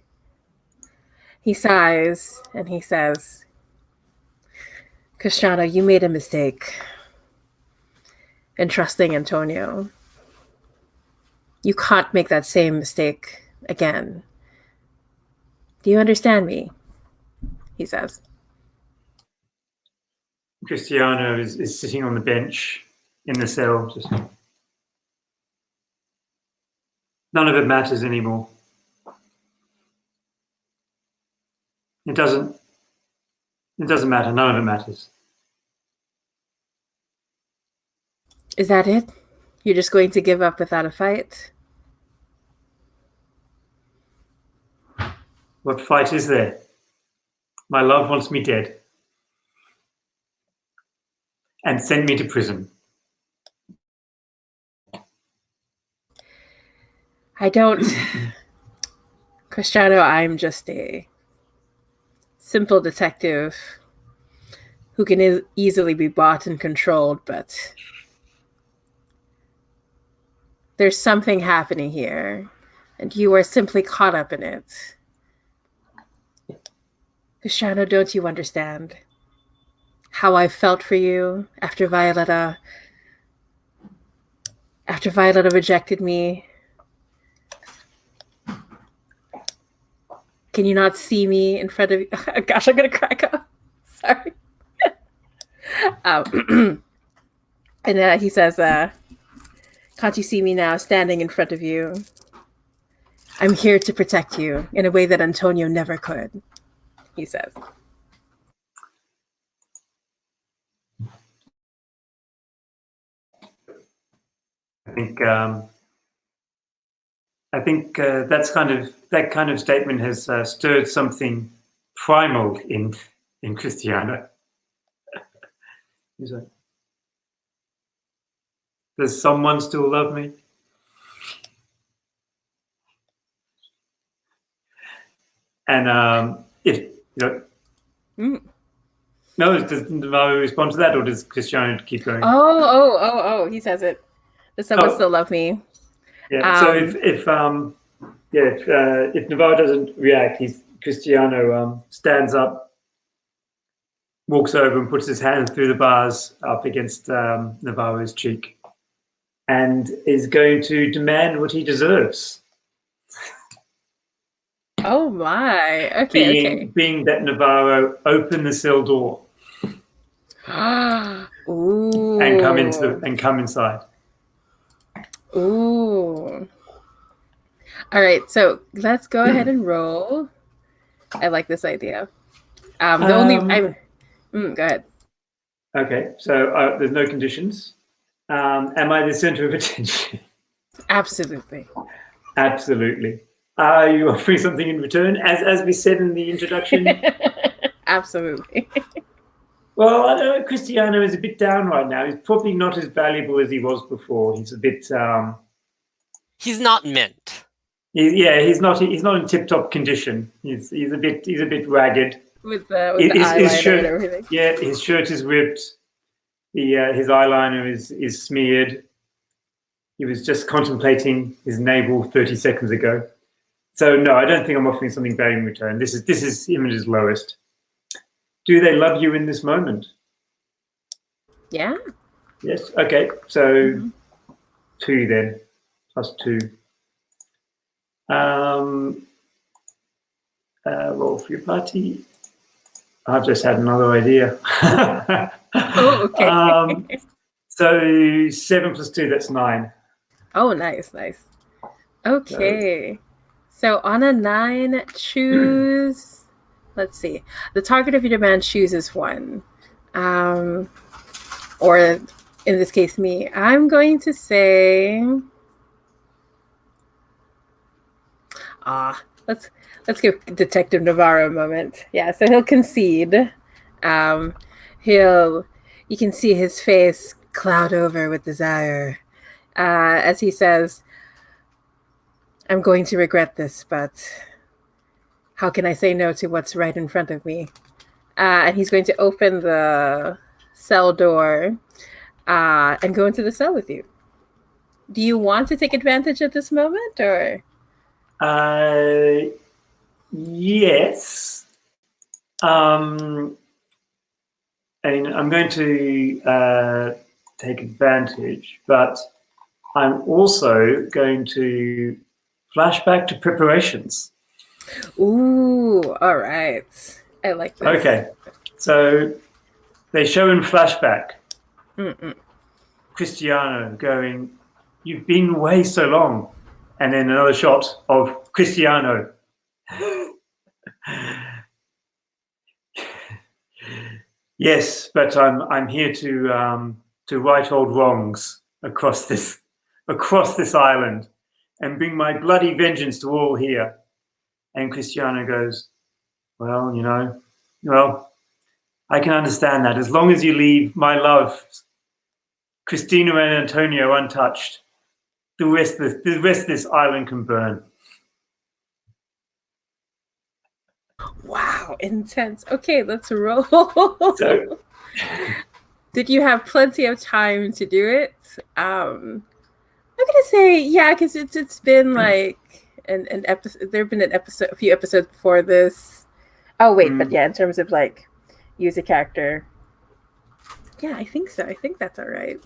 S1: sighs and he says, Cristiano, you made a mistake in trusting Antonio. You can't make that same mistake again. Do you understand me? He says.
S2: Cristiano is sitting on the bench in the cell. Just none of it matters anymore. It doesn't matter. None of it matters.
S1: Is that it? You're just going to give up without a fight?
S2: What fight is there? My love wants me dead and send me to prison.
S1: I don't. Cristiano, I'm just a simple detective who can easily be bought and controlled, but there's something happening here, and you are simply caught up in it. Cristiano, don't you understand how I felt for you after Violetta rejected me? Can you not see me in front of you? Gosh, I'm gonna crack up. Sorry. And he says, can't you see me now standing in front of you? I'm here to protect you in a way that Antonio never could, he says.
S2: I think that kind of statement has stirred something primal in Cristiano. He's like, does someone still love me? And if you know, no, does Navarro respond to that, or does Cristiano keep going?
S1: Oh! He says it. Does someone still love me?
S2: Yeah. So if Navarro doesn't react, Cristiano stands up, walks over, and puts his hand through the bars up against Navarro's cheek, and is going to demand what he deserves.
S1: Oh my! Okay.
S2: Being that Navarro opened the cell door
S1: Ooh.
S2: and come inside.
S1: Ooh. All right, so let's go ahead and roll. I like this idea. Go ahead.
S2: Okay, so there's no conditions. Am I the center of attention?
S1: Absolutely.
S2: Absolutely. Are you offering something in return, as we said in the introduction?
S1: Absolutely.
S2: Well, I know Cristiano is a bit down right now. He's probably not as valuable as he was before. He's a bit.
S3: He's not mint.
S2: He's not in tip-top condition. He's a bit ragged.
S1: With the eyeliner
S2: shirt,
S1: and everything.
S2: Yeah, his shirt is ripped. His eyeliner is smeared. He was just contemplating his navel 30 seconds ago. So no, I don't think I'm offering something bad in return. This is him at his lowest. Do they love you in this moment?
S1: Yeah.
S2: Yes. Okay. So 2 then, +2. Roll for your party. I've just had another idea.
S1: Oh, okay.
S2: So 7 + 2, that's 9.
S1: Oh, nice. Okay. So on a 9, choose. Let's see. The target of your demand chooses one. Or in this case, me. I'm going to say. Let's give Detective Navarro a moment. Yeah, so he'll concede. You can see his face cloud over with desire as he says, I'm going to regret this, but how can I say no to what's right in front of me? And he's going to open the cell door and go into the cell with you. Do you want to take advantage at this moment, or?
S2: Yes. And I'm going to take advantage, but I'm also going to flash back to preparations.
S1: Ooh, all right. I like this.
S2: Okay. So they show in flashback Cristiano going, "You've been away so long." And then another shot of Cristiano. Yes, but I'm here to right old wrongs across this island and bring my bloody vengeance to all here. And Cristiano goes, well, I can understand that. As long as you leave my love, Christina and Antonio, untouched, the rest of this island can burn.
S1: Wow, intense. Okay, let's roll.
S2: So,
S1: did you have plenty of time to do it? I'm gonna say yeah, because it's been like an episode. There've been a few episodes before this. Oh wait, but yeah, in terms of like use a character, yeah, I think so. I think that's all right.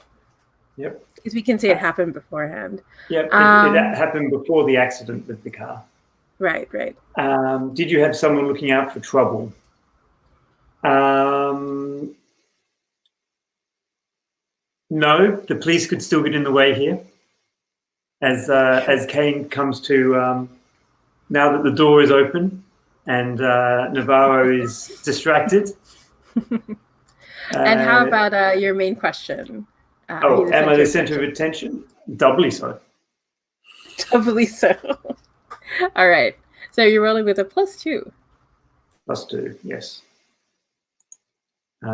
S2: Yep.
S1: Because we can say it happened beforehand.
S2: Yep, it happened before the accident with the car.
S1: Right.
S2: Did you have someone looking out for trouble? No, the police could still get in the way here. As Kane comes to, now that the door is open and Navarro is distracted.
S1: And how about your main question?
S2: Am I the center of attention? Doubly so.
S1: Doubly so. All right. So you're rolling with a +2.
S2: +2, yes. Is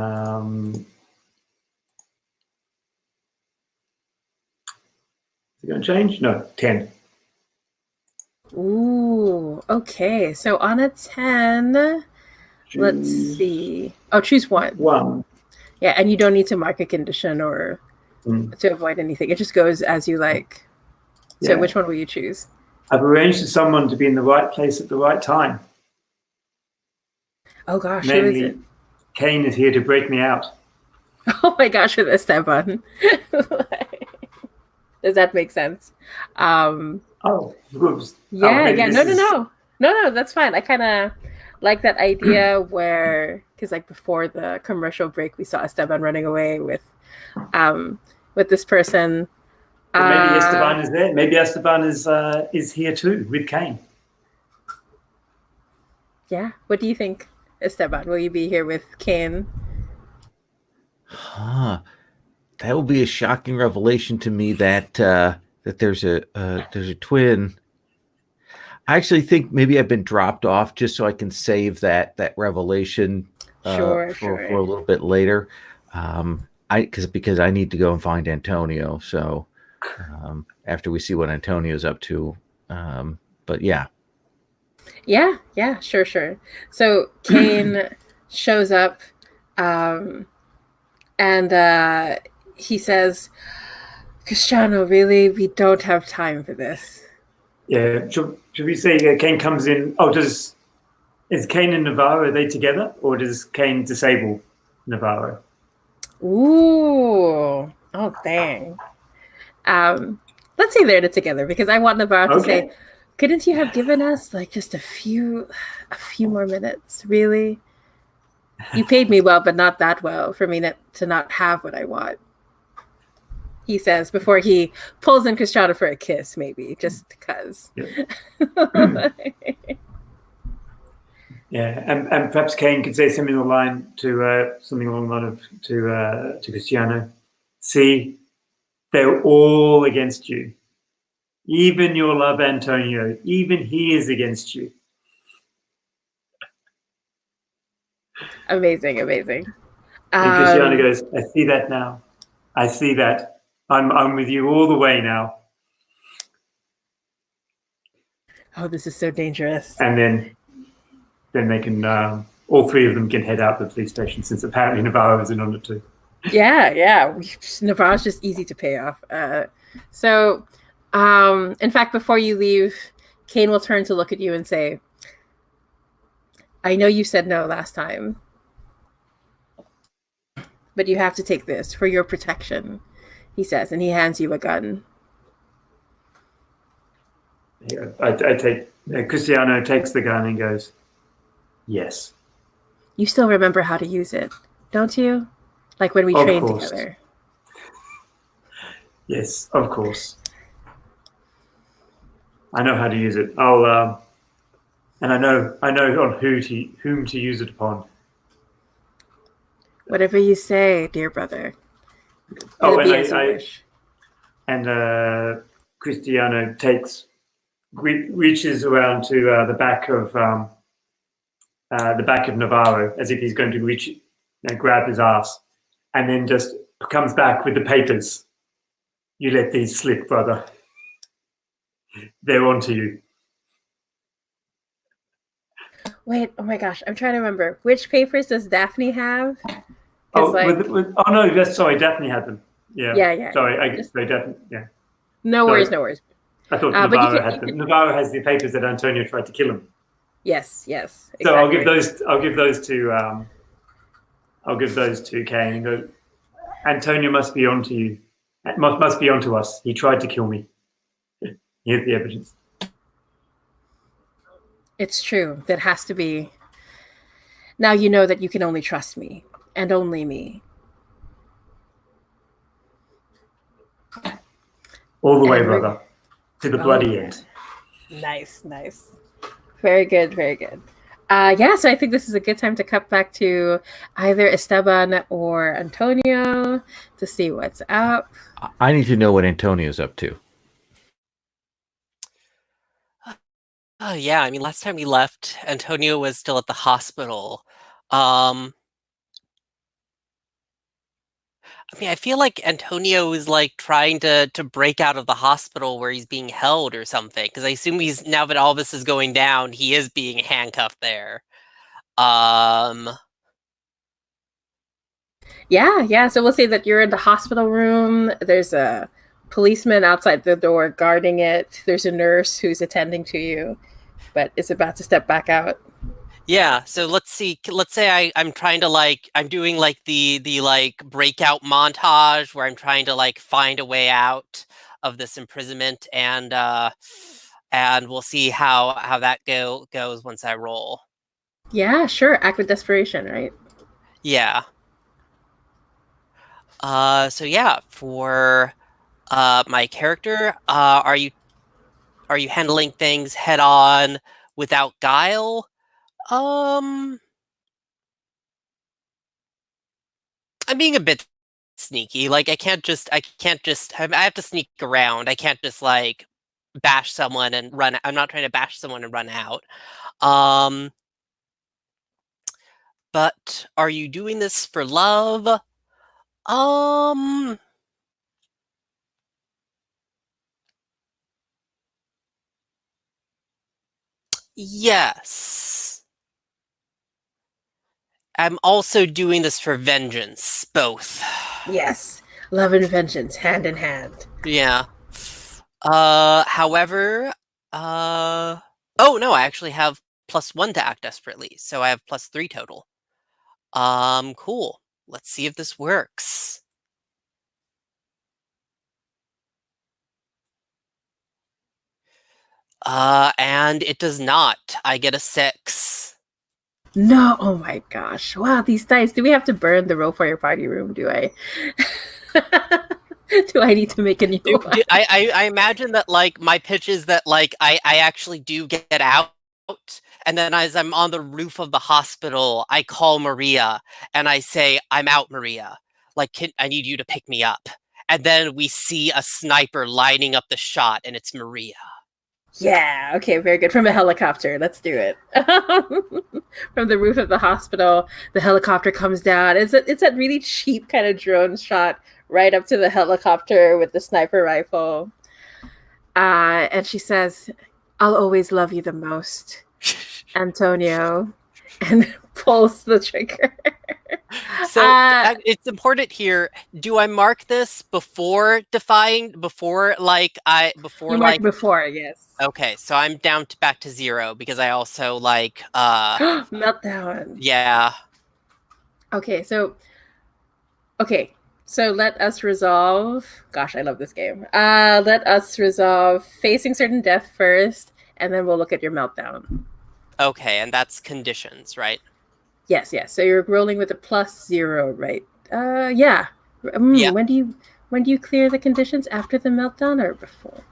S2: it going to change? No, 10.
S1: Ooh, okay. So on a 10, let's see. Oh, choose one.
S2: 1.
S1: Yeah, and you don't need to mark a condition or to avoid anything. It just goes as you like. So which one will you choose?
S2: I've arranged for someone to be in the right place at the right time.
S1: Oh gosh,
S2: Namely,
S1: who is it?
S2: Kane is here to break me out.
S1: Oh my gosh, with Esteban. Does that make sense?
S2: Whoops.
S1: Yeah. No, that's fine. I kind of like that idea where, because like before the commercial break, we saw Esteban running away with this person.
S2: But maybe Esteban is there. Maybe Esteban is here too with Kane.
S1: Yeah. What do you think, Esteban? Will you be here with Kane?
S4: That will be a shocking revelation to me that there's a twin. I actually think maybe I've been dropped off just so I can save that revelation for a little bit later. Because I need to go and find Antonio. So after we see what Antonio's up to, but yeah.
S1: Yeah, sure. So Kane shows up And he says, Cristiano, really, we don't have time for this.
S2: Yeah. Should we say Kane comes in? Oh, is Kane and Navarro, are they together, or does Kane disable Navarro?
S1: Ooh. Oh, dang. Let's say they're together because I want Navarro to say,
S2: Okay.
S1: couldn't you have given us like just a few more minutes, really? You paid me well, but not that well for me to not have what I want. He says before he pulls in Cristiano for a kiss, maybe just because.
S2: Yeah. Yeah, and perhaps Kane could say something along the line of to Cristiano. See, they're all against you. Even your love, Antonio. Even he is against you.
S1: Amazing, amazing.
S2: And Cristiano goes, I see that now. I see that. I'm with you all the way now.
S1: Oh, this is so dangerous.
S2: And then they can all three of them can head out to the police station since apparently Navarro isn't on it too.
S1: Yeah. Navarro's just easy to pay off. So, in fact, before you leave, Kane will turn to look at you and say, I know you said no last time, but you have to take this for your protection, he says, and he hands you a gun.
S2: Cristiano takes the gun and goes, yes.
S1: You still remember how to use it, don't you? Like when we
S2: Of
S1: trained
S2: course.
S1: together.
S2: Yes, of course. I know how to use it. And I know on whom to use it upon.
S1: Whatever you say, dear brother.
S2: Oh,
S1: It'll be as you wish.
S2: And Cristiano reaches around to the back of Navarro as if he's going to reach, grab his ass, and then just comes back with the papers. You let these slip, brother. They're onto you.
S1: Wait, oh my gosh, I'm trying to remember. Which papers does Daphne have?
S2: Oh, no, sorry, Daphne had them. Yeah. Sorry, Daphne. Yeah.
S1: No worries.
S2: I thought Navarro had them. Navarro has the papers that Antonio tried to kill him.
S1: Yes. Exactly.
S2: So I'll give those to Kane and go. Antonio must be onto you. Must be onto us. He tried to kill me. Here's the evidence.
S1: It's true. That has to be. Now you know that you can only trust me and only me.
S2: All the way, brother, to the bloody end.
S1: Nice. Very good. So I think this is a good time to cut back to either Esteban or Antonio to see what's up.
S4: I need to know what Antonio's up to.
S3: Oh, yeah. I mean, last time we left, Antonio was still at the hospital. I mean, I feel like Antonio is like trying to break out of the hospital where he's being held or something. Because I assume now that all this is going down, he is being handcuffed there.
S1: Yeah. So we'll say that you're in the hospital room. There's a policeman outside the door guarding it. There's a nurse who's attending to you, but is about to step back out.
S3: Yeah, so let's see. Let's say I'm trying to I'm doing the breakout montage where I'm trying to find a way out of this imprisonment, and we'll see how that goes once I roll.
S1: Yeah, sure. Act with desperation, right?
S3: Yeah. So yeah, for my character, are you handling things head on without guile? I'm being a bit sneaky. I have to sneak around. I can't just bash someone and run. I'm not trying to bash someone and run out. But are you doing this for love? Yes. I'm also doing this for vengeance, both.
S1: Yes, love and vengeance, hand in hand.
S3: Yeah. However, oh no, I actually have +1 to act desperately, so I have +3 total. Cool. Let's see if this works. And it does not. I get a 6.
S1: No, oh my gosh. Wow, these dice. Do we have to burn the roll for your party room? Do I? Do I need to make a new one?
S3: I imagine that like my pitch is that like I actually do get out, and then as I'm on the roof of the hospital, I call Maria and I say, "I'm out, Maria. Like, I need you to pick me up." And then we see a sniper lining up the shot, and it's Maria.
S1: Yeah, okay, very good. From a helicopter. Let's do it. From the roof of the hospital, the helicopter comes down. It's that really cheap kind of drone shot right up to the helicopter with the sniper rifle. And she says, "I'll always love you the most, Antonio," and pulls the trigger.
S3: So it's important here. Do I mark this before defying? Before like
S1: You marked before, yes.
S3: Okay, so I'm down back to 0 because I also like
S1: meltdown.
S3: Yeah.
S1: Okay, so let us resolve. Gosh, I love this game. Let us resolve facing certain death first, and then we'll look at your meltdown.
S3: Okay, and that's conditions, right?
S1: Yes. So you're rolling with a +0, right? Yeah.
S3: Yeah.
S1: When do you clear the conditions? After the meltdown or before?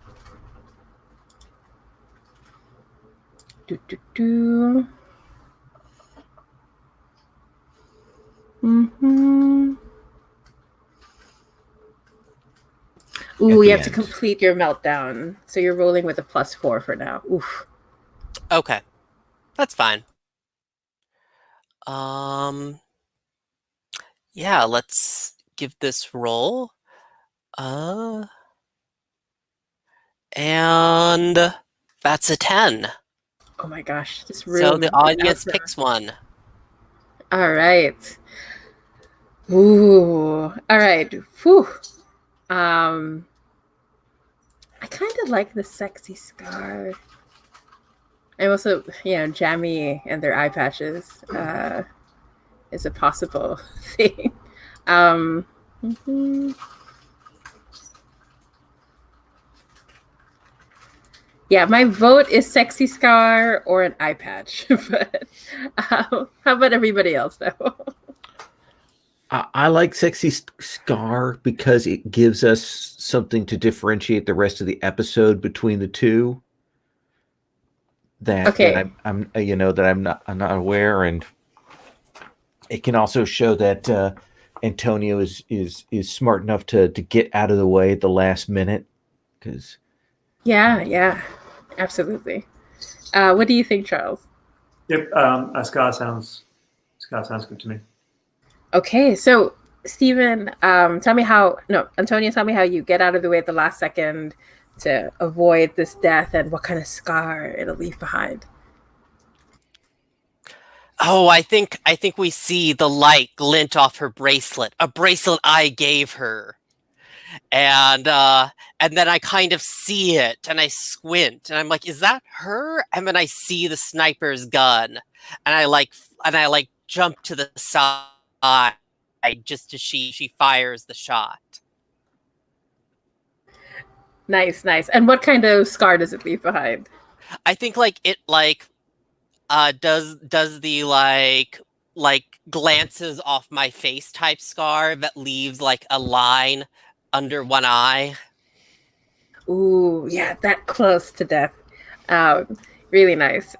S1: Ooh, you have to complete your meltdown. So you're rolling with a +4 for now. Oof.
S3: Okay. That's fine. Yeah, let's give this roll. And that's a 10.
S1: Oh my gosh, this
S3: So
S1: room.
S3: the audience picks one.
S1: All right. Ooh. All right. Whew. I kind of like the sexy scar. And also, Jammy and their eye patches is a possible thing. Yeah, my vote is sexy scar or an eye patch. But how about everybody else, though?
S4: I like sexy scar because it gives us something to differentiate the rest of the episode between the two. That I'm not aware, and it can also show that Antonio is smart enough to get out of the way at the last minute. Because
S1: yeah, absolutely. What do you think, Charles?
S2: Yep, scar sounds good to me.
S1: Okay, so Stephen, Antonio, tell me how you get out of the way at the last second to avoid this death and what kind of scar it'll leave behind.
S3: Oh, I think we see the light glint off her bracelet, a bracelet I gave her. And then I kind of see it and I squint and I'm like, is that her? And then I see the sniper's gun and I jump to the side just as she fires the shot.
S1: Nice. And what kind of scar does it leave behind?
S3: I think it does the glances off my face type scar that leaves like a line under one eye.
S1: Ooh, yeah, that close to death. Really nice.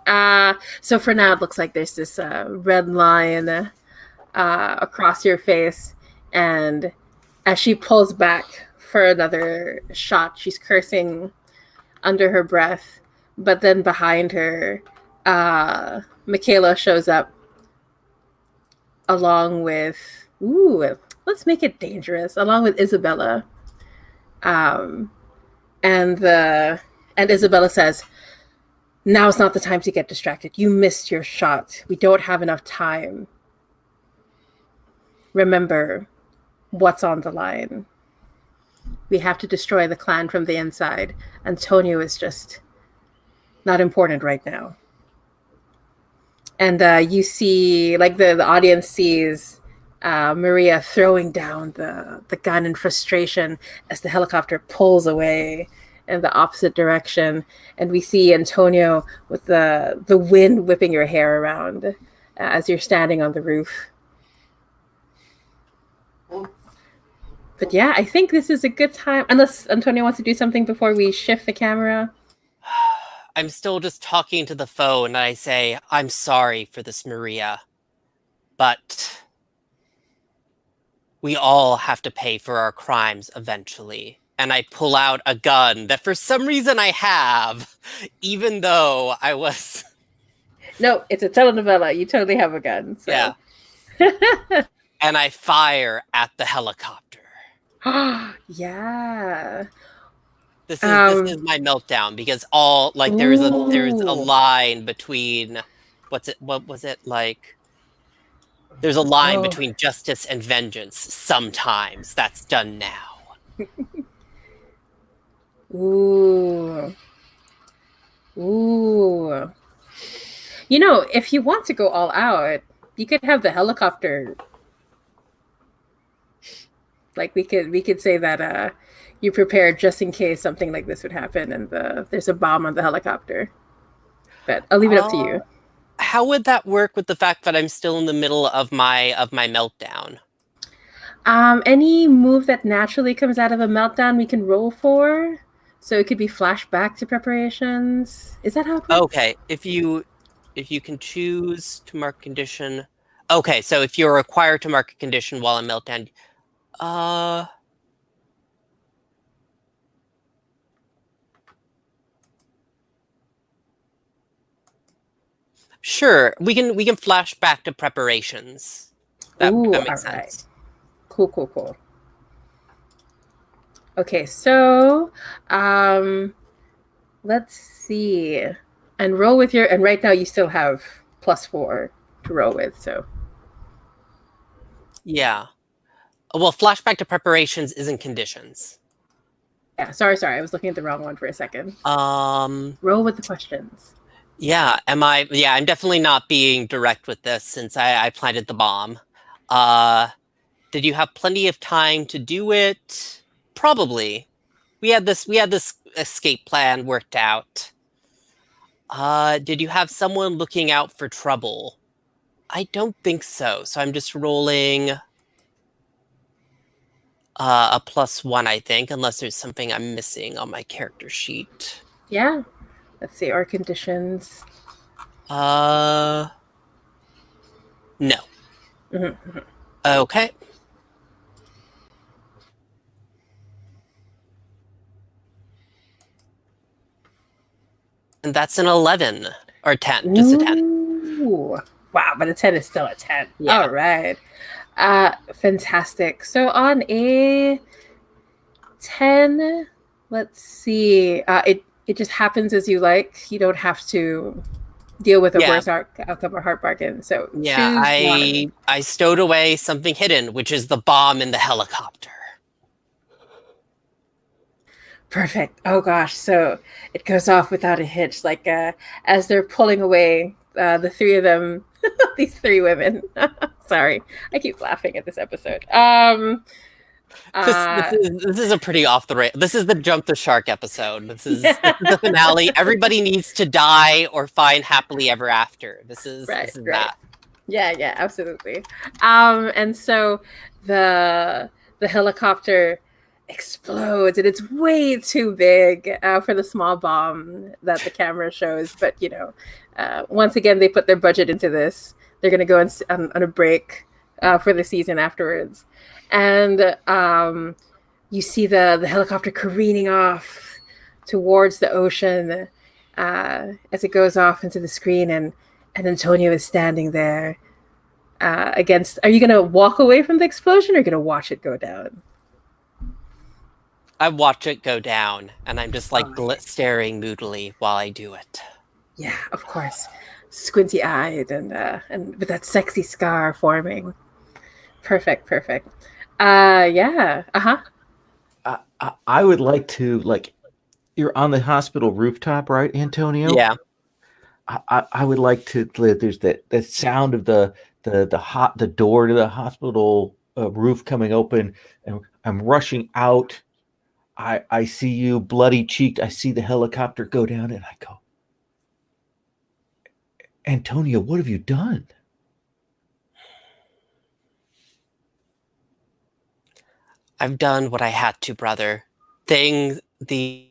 S1: So for now, it looks like there's this red line across your face, and as she pulls back for another shot, she's cursing under her breath. But then behind her, Michaela shows up along with, let's make it dangerous, along with Isabella. And Isabella says, "Now's not the time to get distracted. You missed your shot. We don't have enough time." remember what's on the line. We have to destroy the clan from the inside. Antonio is just not important right now. And you see, like the audience sees Maria throwing down the gun in frustration as the helicopter pulls away in the opposite direction. And we see Antonio with the wind whipping your hair around as you're standing on the roof. But yeah, I think this is a good time, unless Antonio wants to do something before we shift the camera.
S3: I'm still just talking to the phone, and I say, I'm sorry for this, Maria, but we all have to pay for our crimes eventually. And I pull out a gun that for some reason I have, even though I was...
S1: No, it's a telenovela. You totally have a gun. So.
S3: Yeah. And I fire at the helicopter.
S1: Yeah.
S3: This is my meltdown, because all like there's a line between what was it like? There's a line between justice and vengeance. Sometimes that's done now.
S1: Ooh. You know, if you want to go all out, you could have the helicopter. Like we could say that you prepared just in case something like this would happen, and there's a bomb on the helicopter. But I'll leave it up to you.
S3: How would that work with the fact that I'm still in the middle of my meltdown?
S1: Any move that naturally comes out of a meltdown, we can roll for. So it could be flashback to preparations. Is that how it works?
S3: Okay, if you can choose to mark condition. Okay, so if you're required to mark a condition while in meltdown, sure, we can flash back to preparations. That makes sense.
S1: Right. Cool. Okay, so let's see. And roll with your, and right now you still have +4 to roll with, so.
S3: Yeah. Well, flashback to preparations isn't conditions.
S1: Yeah, sorry. I was looking at the wrong one for a second. Roll with the questions.
S3: Yeah, I'm definitely not being direct with this since I planted the bomb. Did you have plenty of time to do it? Probably. We had this escape plan worked out. Did you have someone looking out for trouble? I don't think so. So I'm just rolling a +1, I think, unless there's something I'm missing on my character sheet.
S1: Yeah. Let's see, our conditions.
S3: No.
S1: Mm-hmm.
S3: Okay. And that's an 11 or 10, just a 10.
S1: Ooh. Wow, but a 10 is still a 10.
S3: Yeah.
S1: All right. Fantastic. So on a 10, let's see. It just happens as you like. You don't have to deal with a worse outcome or heart bargain. So
S3: yeah, I stowed away something hidden, which is the bomb in the helicopter.
S1: Perfect. Oh gosh, so it goes off without a hitch. Like as they're pulling away, the three of them, these three women. Sorry, I keep laughing at this episode.
S3: This is a pretty off the rail. This is the jump the shark episode. This is the finale. Everybody needs to die or find happily ever after. This is that.
S1: Yeah, absolutely. And so the helicopter explodes, and it's way too big for the small bomb that the camera shows. But once again, they put their budget into this. They're going to go on a break for the season afterwards. And you see the helicopter careening off towards the ocean as it goes off into the screen, and Antonio is standing there against. Are you going to walk away from the explosion, or are you going to watch it go down?
S3: I watch it go down, and I'm just staring moodily while I do it.
S1: Yeah, of course, squinty-eyed and with that sexy scar forming. Perfect. Yeah. Uh-huh.
S4: I would like to, like, you're on the hospital rooftop, right, Antonio?
S3: Yeah.
S4: I would like to. There's that sound of the door to the hospital roof coming open, and I'm rushing out. I see you bloody cheeked. I see the helicopter go down, and I go, Antonio, what have you done?
S3: I've done what I had to, brother. Thing the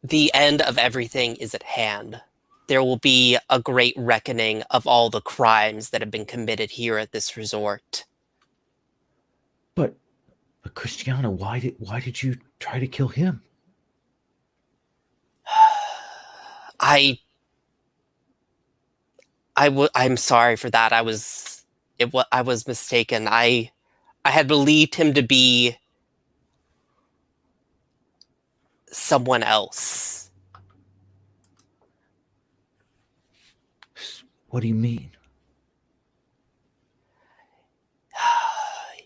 S3: the end of everything is at hand. There will be a great reckoning of all the crimes that have been committed here at this resort.
S4: But Christiana, why did you try to kill him?
S3: I'm sorry for that. I was mistaken. I had believed him to be someone else.
S4: What do you mean?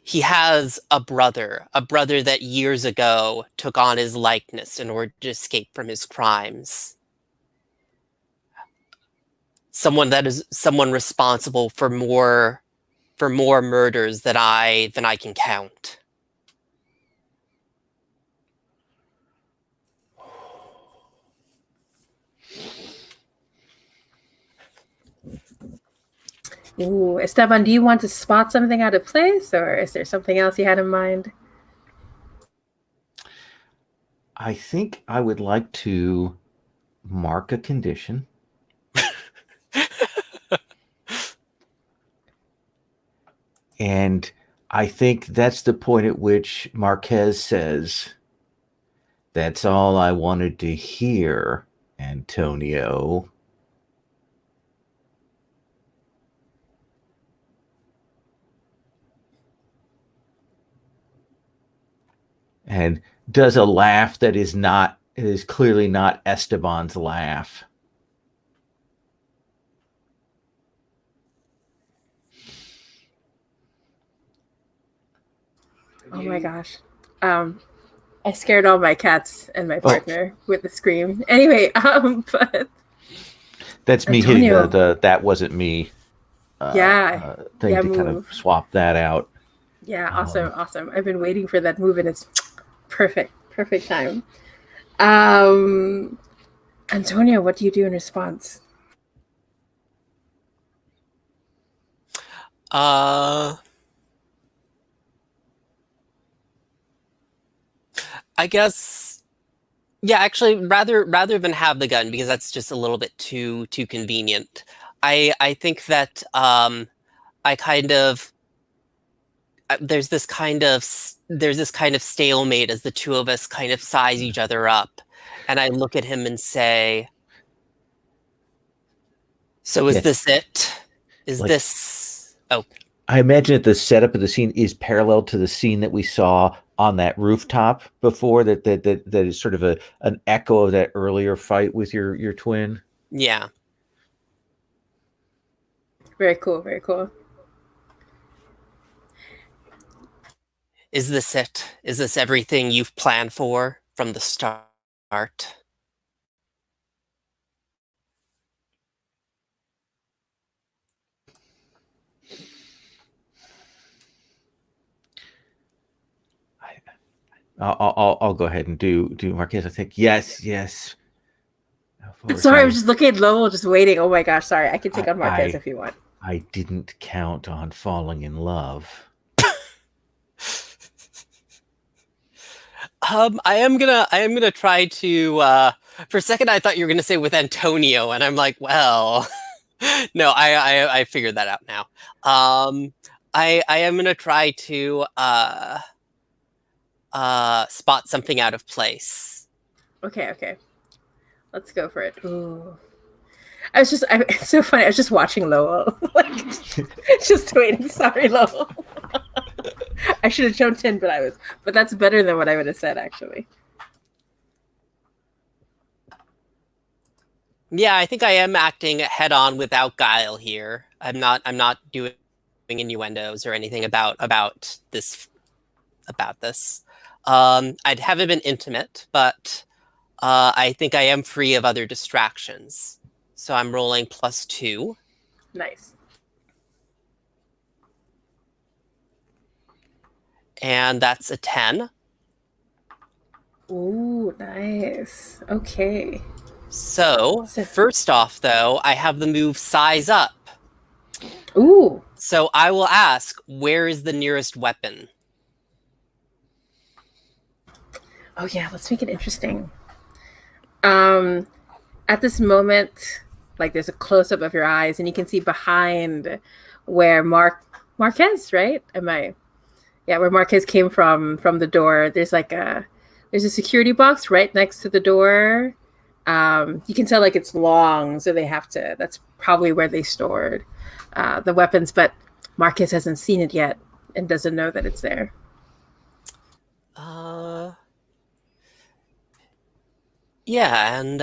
S3: He has a brother that years ago took on his likeness in order to escape from his crimes. Someone responsible for more murders than I can count.
S1: Ooh, Esteban, do you want to spot something out of place, or is there something else you had in mind?
S4: I think I would like to mark a condition. And I think that's the point at which Marquez says, "That's all I wanted to hear, Antonio." And does a laugh that is clearly not Esteban's laugh.
S1: Oh my gosh. I scared all my cats and my partner with the scream. Anyway, but
S4: that's me
S1: Antonio.
S4: hitting the that wasn't me. Thing to kind of swap that out.
S1: Yeah, awesome. I've been waiting for that move, and it's perfect time. Antonio, what do you do in response?
S3: I guess, yeah, actually, rather than have the gun, because that's just a little bit too convenient. I think that I kind of there's this kind of stalemate as the two of us kind of size each other up, and I look at him and say, "So is this it? Is this?" Oh,
S4: I imagine that the setup of the scene is parallel to the scene that we saw on that rooftop before. That is sort of an echo of that earlier fight with your twin.
S3: Yeah.
S1: Very cool.
S3: Is this it? Is this everything you've planned for from the start?
S4: I'll go ahead and do Marquez. I think yes.
S1: Sorry, I was just looking at Lowell, just waiting. Oh my gosh, sorry. I can take on Marquez if you want.
S4: I didn't count on falling in love.
S3: I am gonna try to. For a second, I thought you were gonna say with Antonio, and I'm like, well, no, I figured that out now. I am gonna try to spot something out of place.
S1: Okay. Let's go for it. Ooh. It's so funny. I was just watching Lowell, just waiting. Sorry, Lowell. I should have jumped in, but that's better than what I would have said, actually.
S3: Yeah, I think I am acting head on without guile here. I'm not doing innuendos or anything about this. I haven't been intimate, but I think I am free of other distractions. So I'm rolling +2.
S1: Nice.
S3: And that's a 10.
S1: Ooh, nice. Okay.
S3: So first off, though, I have the move Size Up.
S1: Ooh.
S3: So I will ask, where is the nearest weapon?
S1: Oh yeah, let's make it interesting. At this moment, like there's a close up of your eyes, and you can see behind where Marquez, right? Where Marquez came from the door. There's a security box right next to the door. You can tell like it's long, so that's probably where they stored the weapons, but Marquez hasn't seen it yet and doesn't know that it's there.
S3: Yeah, and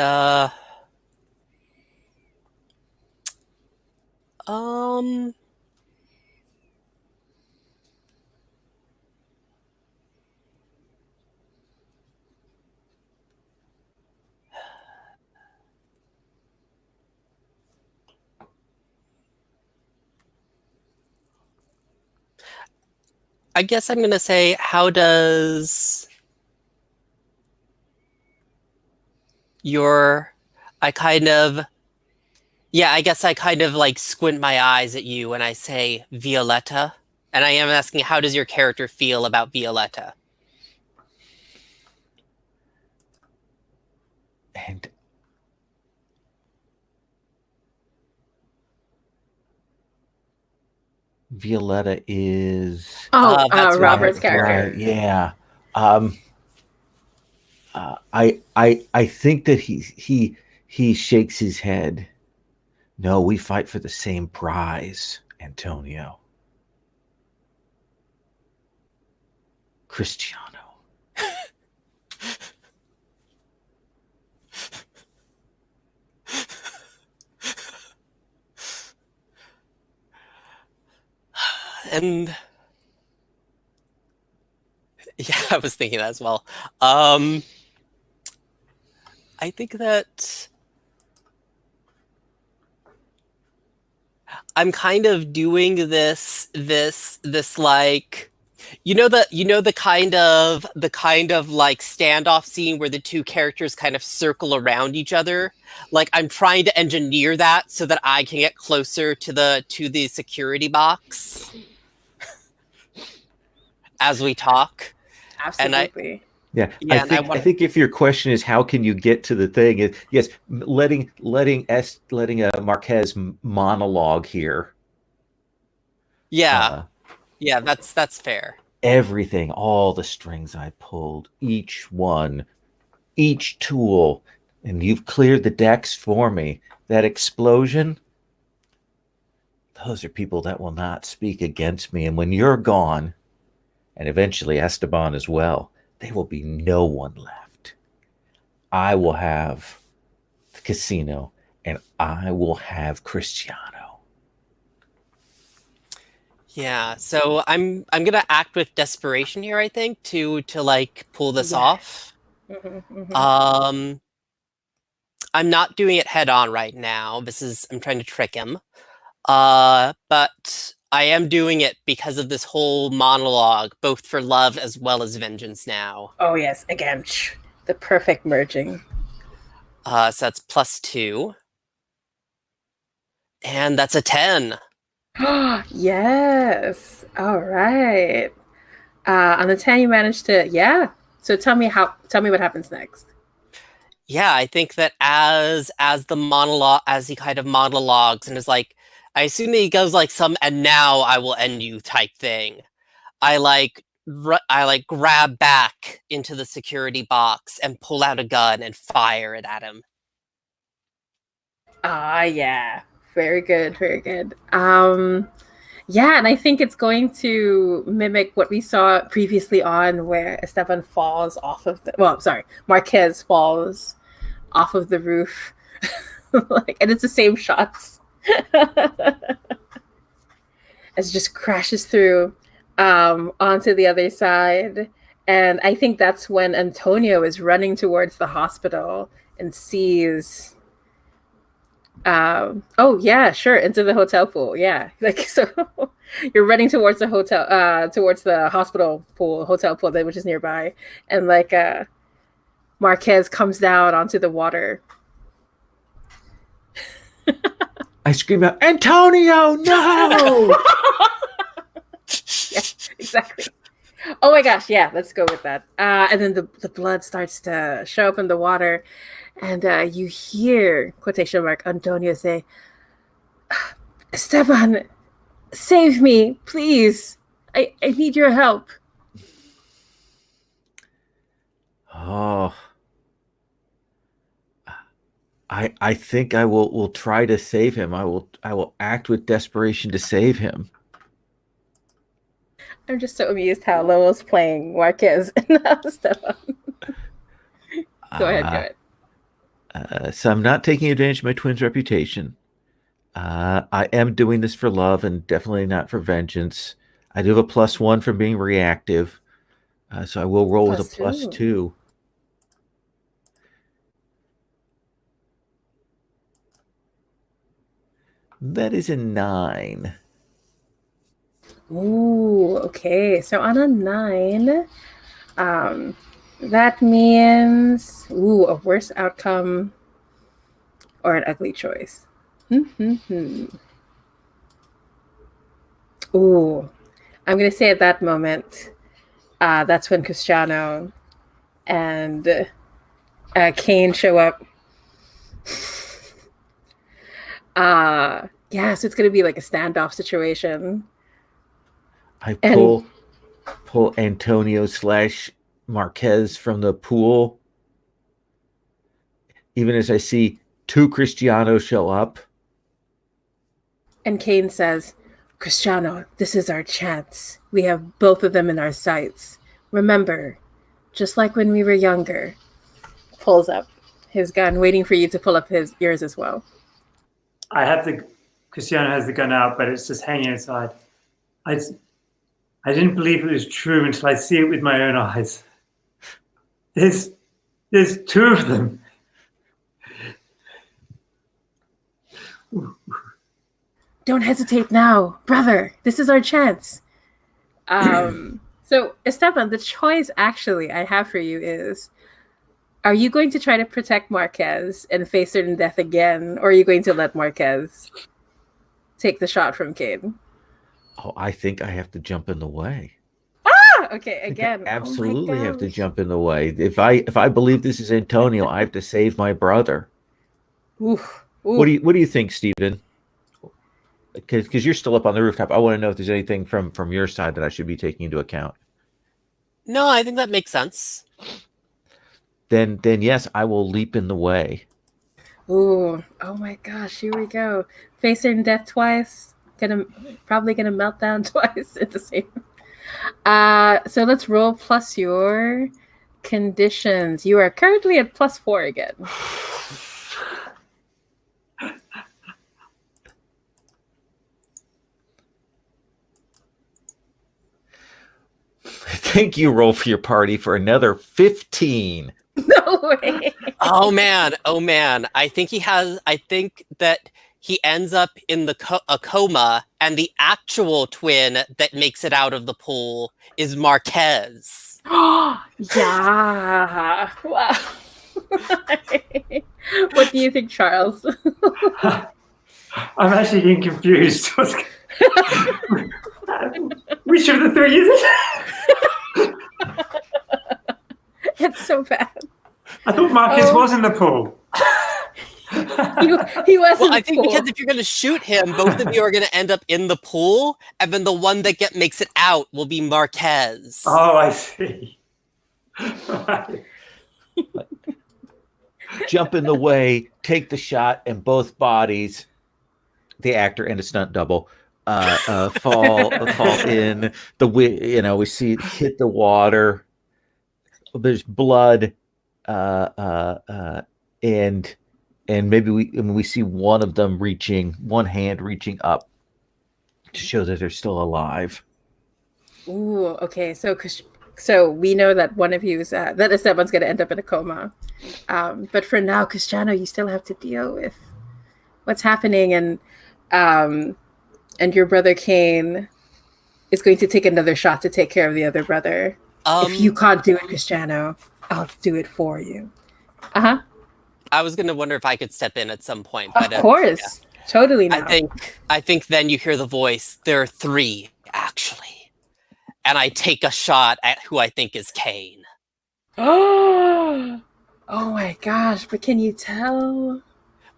S3: I guess I'm gonna say, how does I guess I kind of like squint my eyes at you when I say Violetta. And I am asking, how does your character feel about Violetta?
S4: And Violetta is
S3: that's
S1: Robert's character.
S4: right. Yeah. I think that he shakes his head. No, we fight for the same prize, Antonio. Cristiano.
S3: And yeah, I was thinking that as well. I think that I'm kind of doing this like, the kind of like standoff scene where the two characters kind of circle around each other. Like I'm trying to engineer that so that I can get closer to the security box as we talk.
S1: Absolutely.
S4: I think if your question is how can you get to the thing, yes, letting Marquez monologue here.
S3: Yeah, that's fair.
S4: Everything, all the strings I pulled, each one, each tool, and you've cleared the decks for me. That explosion, those are people that will not speak against me. And when you're gone, and eventually Esteban as well, there will be no one left. I will have the casino, and I will have Cristiano.
S3: Yeah, so I'm gonna act with desperation here, I think, to like pull this off. I'm not doing it head on right now. I'm trying to trick him. But I am doing it because of this whole monologue, both for love as well as vengeance now.
S1: Oh yes, again, the perfect merging.
S3: So that's +2. And that's a 10.
S1: Yes. All right. On the 10 you managed to, So tell me what happens next.
S3: Yeah, I think that as he kind of monologues and is like, I assume that he goes like and now I will end you type thing. I grab back into the security box and pull out a gun and fire it at him.
S1: Yeah. Very good, very good. Yeah, and I think it's going to mimic what we saw previously on where Esteban falls off of Marquez falls off of the roof and it's the same shots. As it just crashes through onto the other side. And I think that's when Antonio is running towards the hospital and sees. Oh yeah, sure, into the hotel pool. Yeah, like so, you're running towards the towards the hospital pool, hotel pool, which is nearby, and like Marquez comes down onto the water.
S4: I scream out, Antonio, no!
S1: Yeah, exactly. Oh my gosh, yeah, let's go with that. And then the blood starts to show up in the water, and you hear, quotation mark, Antonio say, Esteban, save me, please. I need your help.
S4: Oh, I think I will try to save him. I will act with desperation to save him.
S1: I'm just so amused how Lowell's playing Marquez and Esteban. Go ahead.
S4: So I'm not taking advantage of my twin's reputation. I am doing this for love and definitely not for vengeance. I do have a +1 from being reactive. So I will roll with a +2. That is a 9.
S1: Ooh, okay. So on a 9, that means a worse outcome or an ugly choice. Ooh, I'm gonna say at that moment, that's when Cristiano and Kane show up. Yeah, so it's gonna be like a standoff situation.
S4: I pull Antonio / Marquez from the pool, even as I see 2 Cristianos show up.
S1: And Kane says, Cristiano, this is our chance. We have both of them in our sights. Remember, just like when we were younger. Pulls up his gun, waiting for you to pull up yours as well.
S2: Cristiano has the gun out, but it's just hanging inside. I didn't believe it was true until I see it with my own eyes. There's 2 of them.
S1: Don't hesitate now, brother. This is our chance. So, Esteban, the choice actually I have for you is, are you going to try to protect Marquez and face certain death again, or are you going to let Marquez take the shot from Kane?
S4: Oh, I think I have to jump in the way.
S1: Okay, again.
S4: I absolutely have to jump in the way. If I believe this is Antonio, I have to save my brother.
S1: Oof.
S4: What do you think, Stephen? Because you're still up on the rooftop. I want to know if there's anything from your side that I should be taking into account.
S3: No, I think that makes sense.
S4: Then yes, I will leap in the way.
S1: Ooh, oh my gosh, here we go. Facing death twice. Probably gonna melt down twice at the same. So let's roll plus your conditions. You are currently at +4 again.
S4: Thank you, Roll for Your Party, for another 15.
S1: No way.
S3: Oh man. I think that he ends up in a coma, and the actual twin that makes it out of the pool is Marquez.
S1: Yeah. Wow. What do you think, Charles?
S2: I'm actually getting confused. Which of the 3 is it?
S1: It's so bad.
S2: I thought Marcus was in the pool.
S1: He was.
S3: Well, I think because if you're going to shoot him, both of you are going to end up in the pool, and then the one that makes it out will be Marquez.
S2: Oh, I see.
S4: Jump in the way, take the shot, and both bodies, the actor and a stunt double, fall in the we see it hit the water. There's blood, and and maybe we see one of them one hand reaching up to show that they're still alive.
S1: Ooh, okay. So we know that one of you is that Esteban's going to end up in a coma. But for now, Cristiano, you still have to deal with what's happening, and your brother Kane is going to take another shot to take care of the other brother. If you can't do it, Cristiano, I'll do it for you.
S3: I was gonna wonder if I could step in at some point,
S1: but of course, totally not.
S3: I think then you hear the voice. There are 3 actually, and I take a shot at who I think is Kane.
S1: Oh my gosh! But can you tell?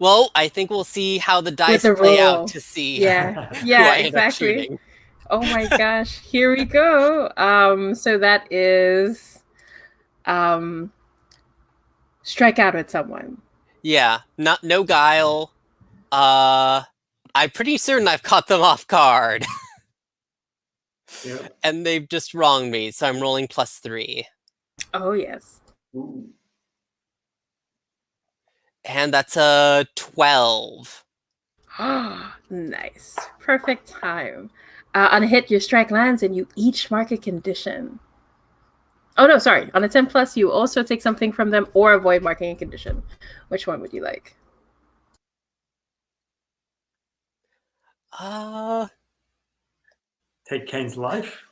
S3: Well, I think we'll see how the dice play out to see.
S1: Yeah, exactly. Oh my gosh! Here we go. So that is, strike out at someone.
S3: Yeah, no guile. I'm pretty certain I've caught them off guard.
S2: Yeah.
S3: And they've just wronged me, so I'm rolling +3.
S1: Oh yes.
S2: Ooh.
S3: And that's a 12.
S1: Nice. Perfect time. On a hit, your strike lands and you each mark a condition. Oh no, sorry. On a 10 plus, you also take something from them or avoid marking a condition. Which one would you like?
S2: Take Kane's life?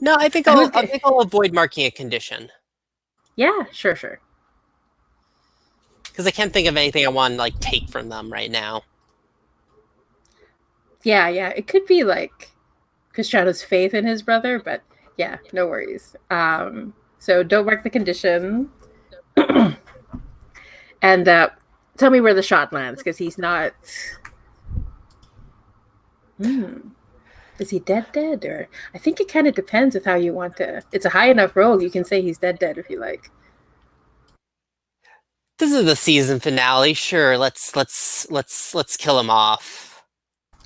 S3: No, I think I'll avoid marking a condition.
S1: Yeah, sure.
S3: Because I can't think of anything I want to like take from them right now.
S1: Yeah. It could be like Cristiano's faith in his brother, but yeah, no worries. So don't mark the condition. And tell me where the shot lands, because he's not. Is he dead? Or I think it kind of depends with how you want to. It's a high enough roll, you can say he's dead if you like.
S3: This is the season finale. Sure, let's kill him off.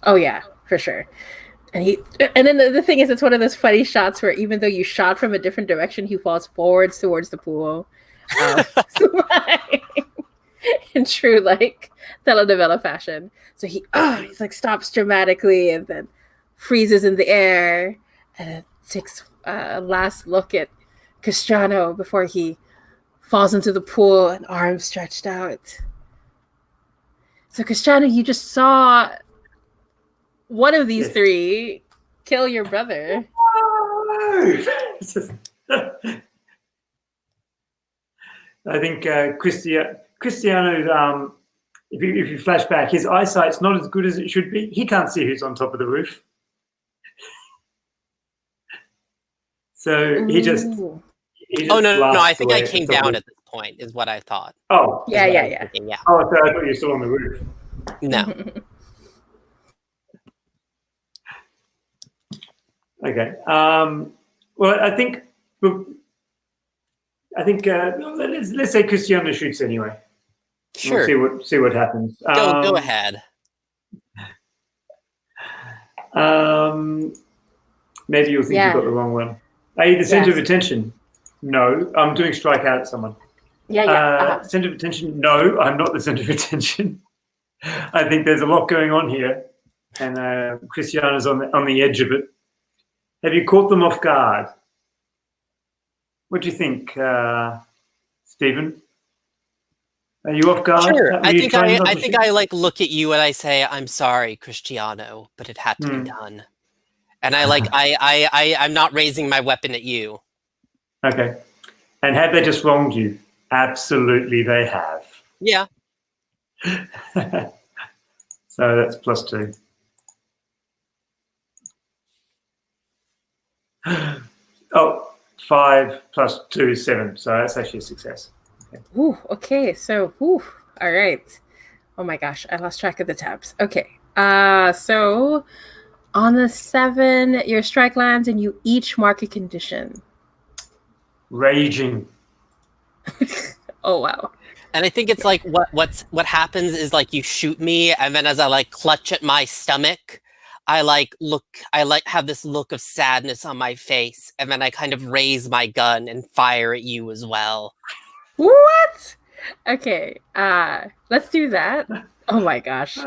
S1: Oh yeah, for sure. And then the thing is, it's one of those funny shots where even though you shot from a different direction, he falls forwards towards the pool. In true like telenovela fashion. So he's like stops dramatically and then freezes in the air and takes a last look at Cristiano before he falls into the pool and arms stretched out. So Cristiano, you just saw one of these 3 kill your brother.
S2: I think Cristiano, if you flash back, his eyesight's not as good as it should be. He can't see who's on top of the roof. So he just
S3: oh no! I think I came down at this point, is what I thought.
S2: Oh
S1: yeah.
S2: Oh, so I thought you were still on the roof.
S3: No.
S2: Okay. Well, I think let's say Cristiano shoots anyway.
S3: Sure.
S2: We'll see what happens.
S3: Go ahead.
S2: Maybe you'll think you got the wrong one. Are you the center of attention? No, I'm doing strike out at someone.
S1: Yeah.
S2: Center of attention? No, I'm not the center of attention. I think there's a lot going on here, and Cristiano's on the edge of it. Have you caught them off guard? What do you think, Stephen? Are you off guard?
S3: Sure. I think I like look at you and I say, "I'm sorry, Cristiano, but it had to be done." And I'm not raising my weapon at you.
S2: Okay. And have they just wronged you? Absolutely, they have.
S3: Yeah.
S2: So that's +2. Oh, 5 + 2 is 7. So that's actually a success.
S1: Okay. Ooh, okay. So, all right. Oh my gosh, I lost track of the tabs. Okay. So on the 7, your strike lands and you each mark a condition.
S2: Raging.
S1: Oh wow.
S3: And I think it's like what happens is like you shoot me, and then as I like clutch at my stomach, I have this look of sadness on my face, and then I kind of raise my gun and fire at you as well.
S1: What? Okay. Let's do that. Oh my gosh.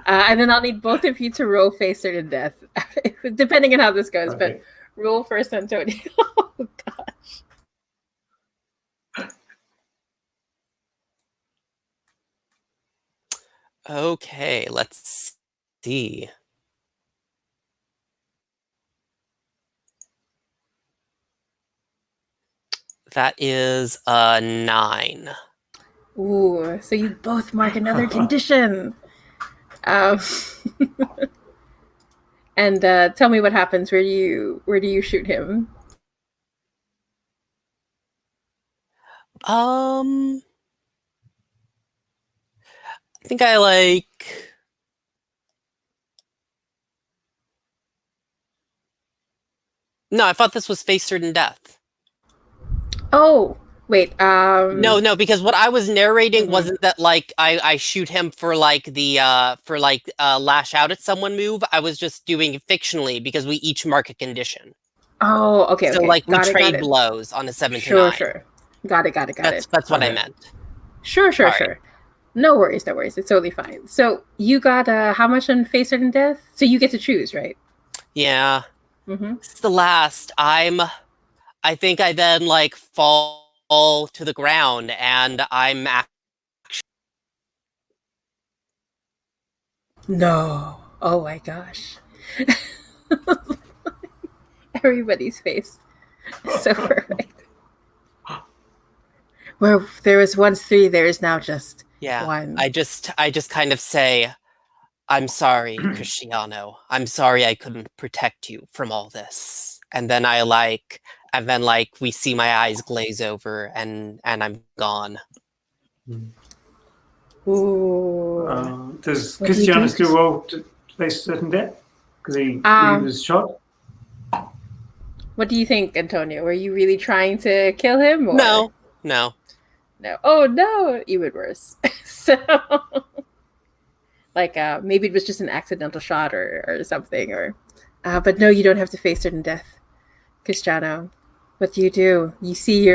S1: And then I'll need both of you to roll face certain death, depending on how this goes.
S2: Okay.
S1: But roll first, Antonio. Oh gosh.
S3: Okay, let's see. That is a 9.
S1: Ooh, so you both mark another condition. Um, and tell me what happens. Where do you shoot him?
S3: I think I like. No, I thought this was face certain death.
S1: Oh, wait.
S3: No, because what I was narrating
S1: Mhm.
S3: wasn't that like I shoot him for like the lash out at someone move. I was just doing it fictionally because we each mark a condition.
S1: Oh, okay,
S3: So
S1: okay.
S3: like we
S1: Got
S3: trade
S1: it.
S3: blows on a 7 to
S1: Sure,
S3: 9.
S1: sure. Got it.
S3: That's what I
S2: Okay.
S3: meant.
S1: Sure.
S3: Sorry.
S1: No worries. It's totally fine. So you got how much on face certain death? So you get to choose, right?
S3: Yeah.
S1: Mm-hmm.
S3: It's the last. I think I then like fall to the ground and I'm
S1: No. Oh my gosh. Everybody's face is so perfect. Where there was once 3, there is now just
S3: yeah.
S1: 1.
S3: I just kind of say, I'm sorry, Cristiano. I'm sorry I couldn't protect you from all this. And then we see my eyes glaze over and I'm gone.
S1: Ooh.
S2: Does
S1: What do you
S2: Cristiano
S1: do,
S2: still roll to face certain death? Because he was shot?
S1: What do you think, Antonio? Were you really trying to kill him? Or?
S3: No.
S1: No. Oh no, even worse. So, like, maybe it was just an accidental shot or something, or. But no, you don't have to face certain death, Cristiano. What do? You see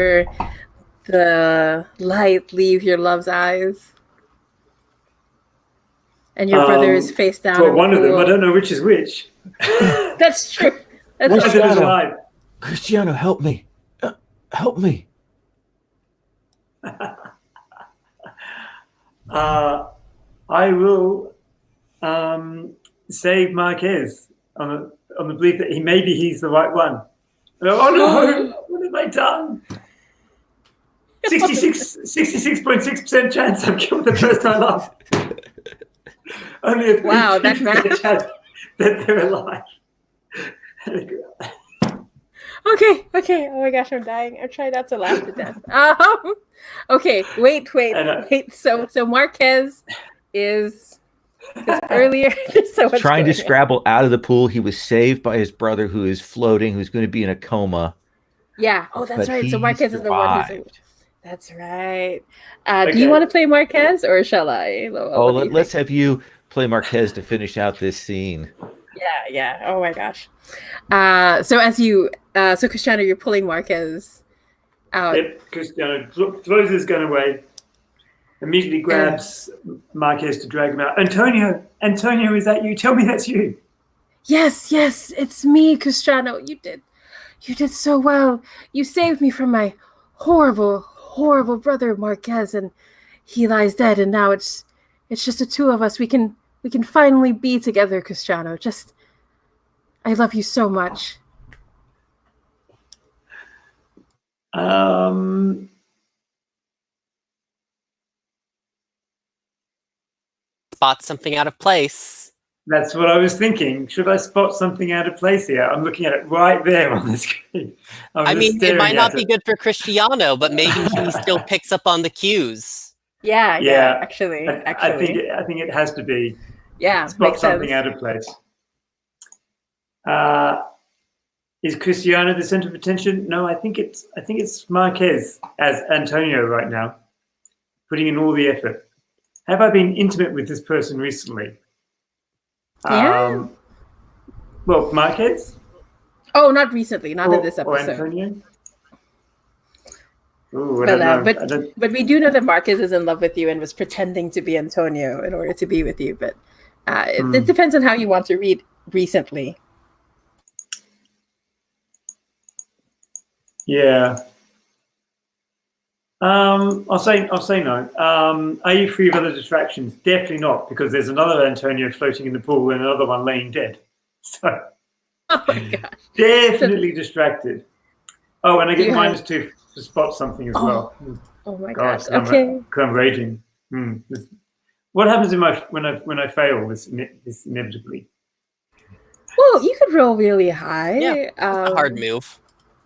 S1: the light leave your love's eyes, and your brother is face down
S2: Well,
S1: in the
S2: one of them. I
S1: pool.
S2: don't know which is which.
S1: That's true. That's
S2: One of them is alive.
S4: Cristiano, help me. Help me.
S2: I will save Marquez on the belief that he's the right one. Oh no! What have I done? 66.6% chance I've killed the person I love. Only a 3% chance that they're alive.
S1: Okay. Oh my gosh, I'm dying. I'm trying not to laugh to death. Okay, wait. So Marquez is earlier. So much
S4: trying to
S1: going on.
S4: scrabble out of the pool. He was saved by his brother, who is floating, who's going to be in a coma.
S1: Yeah. Oh, that's
S4: But
S1: right. So
S4: he
S1: Marquez is the one who's.
S4: survived.
S1: That's right. Do you want to play Marquez or shall I?
S4: Let's have you play Marquez to finish out this scene.
S1: Yeah. Oh my gosh. So Cristiano, you're pulling Marquez out.
S2: Yep, Cristiano throws his gun away, immediately grabs Marquez to drag him out. Antonio, is that you? Tell me that's you.
S1: Yes, it's me, Cristiano. You did so well. You saved me from my horrible brother Marquez, and he lies dead. And now it's just the two of us. We can finally be together, Cristiano. I love you so much.
S3: Spot something out of place.
S2: That's what I was thinking. Should I spot something out of place here? I'm looking at it right there on the screen.
S3: I mean, it might not be good for Cristiano, but maybe he still picks up on the cues.
S1: Yeah. Actually,
S2: I think it has to be.
S1: Yeah,
S2: Spot something out of place. Is Cristiano the center of attention? No, I think it's Marquez as Antonio right now, putting in all the effort. Have I been intimate with this person recently?
S1: Yeah.
S2: Well, Marquez.
S1: Oh, not recently, not in this
S2: or
S1: episode.
S2: Antonio. Ooh, I don't know. I don't,
S1: but we do know that Marcus is in love with you and was pretending to be Antonio in order to be with you. But it depends on how you want to read recently.
S2: yeah. I'll say no. Are you free of other distractions? Definitely not, because there's another Antonio floating in the pool and another one laying dead. So
S1: Oh my gosh.
S2: definitely distracted. Oh, and I get
S1: You have-
S2: -2 to spot something as well.
S1: Oh my
S2: Gosh,
S1: gosh. Okay.
S2: I'm raging. What happens when I fail this inevitably?
S1: Well, you could roll really high.
S3: Yeah, it's a hard move.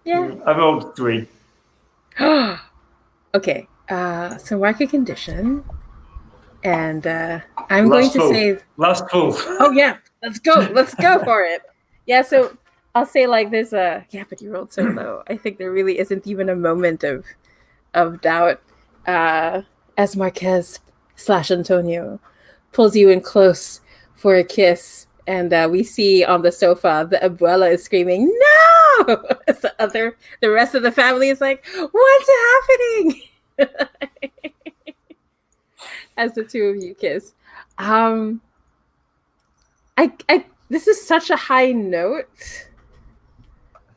S1: Yeah.
S2: I rolled 3.
S1: Okay. So mark a condition, and I'm going to say
S2: last full.
S1: Oh yeah, let's go. Let's go for it. Yeah. So I'll say like there's but you rolled so low. I think there really isn't even a moment of doubt as Marquez / Antonio pulls you in close for a kiss, and we see on the sofa the abuela is screaming no. The rest of the family is like, what's happening? As the two of you kiss. I this is such a high note.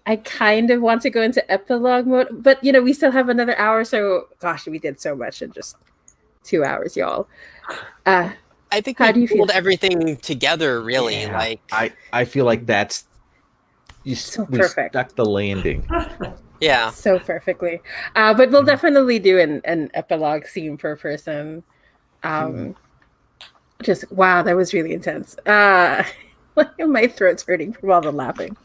S1: I kind of want to go into epilogue mode, but we still have another hour, so gosh, we did so much in just 2 hours, y'all.
S3: I think
S1: how do
S3: we
S1: you feel?
S3: pulled everything together, really.
S4: Yeah,
S3: Like
S4: I feel like that's we
S1: perfect.
S4: stuck the landing.
S3: Yeah.
S1: So perfectly. But we'll definitely do an epilogue scene per person. Just wow, that was really intense. My throat's hurting from all the laughing.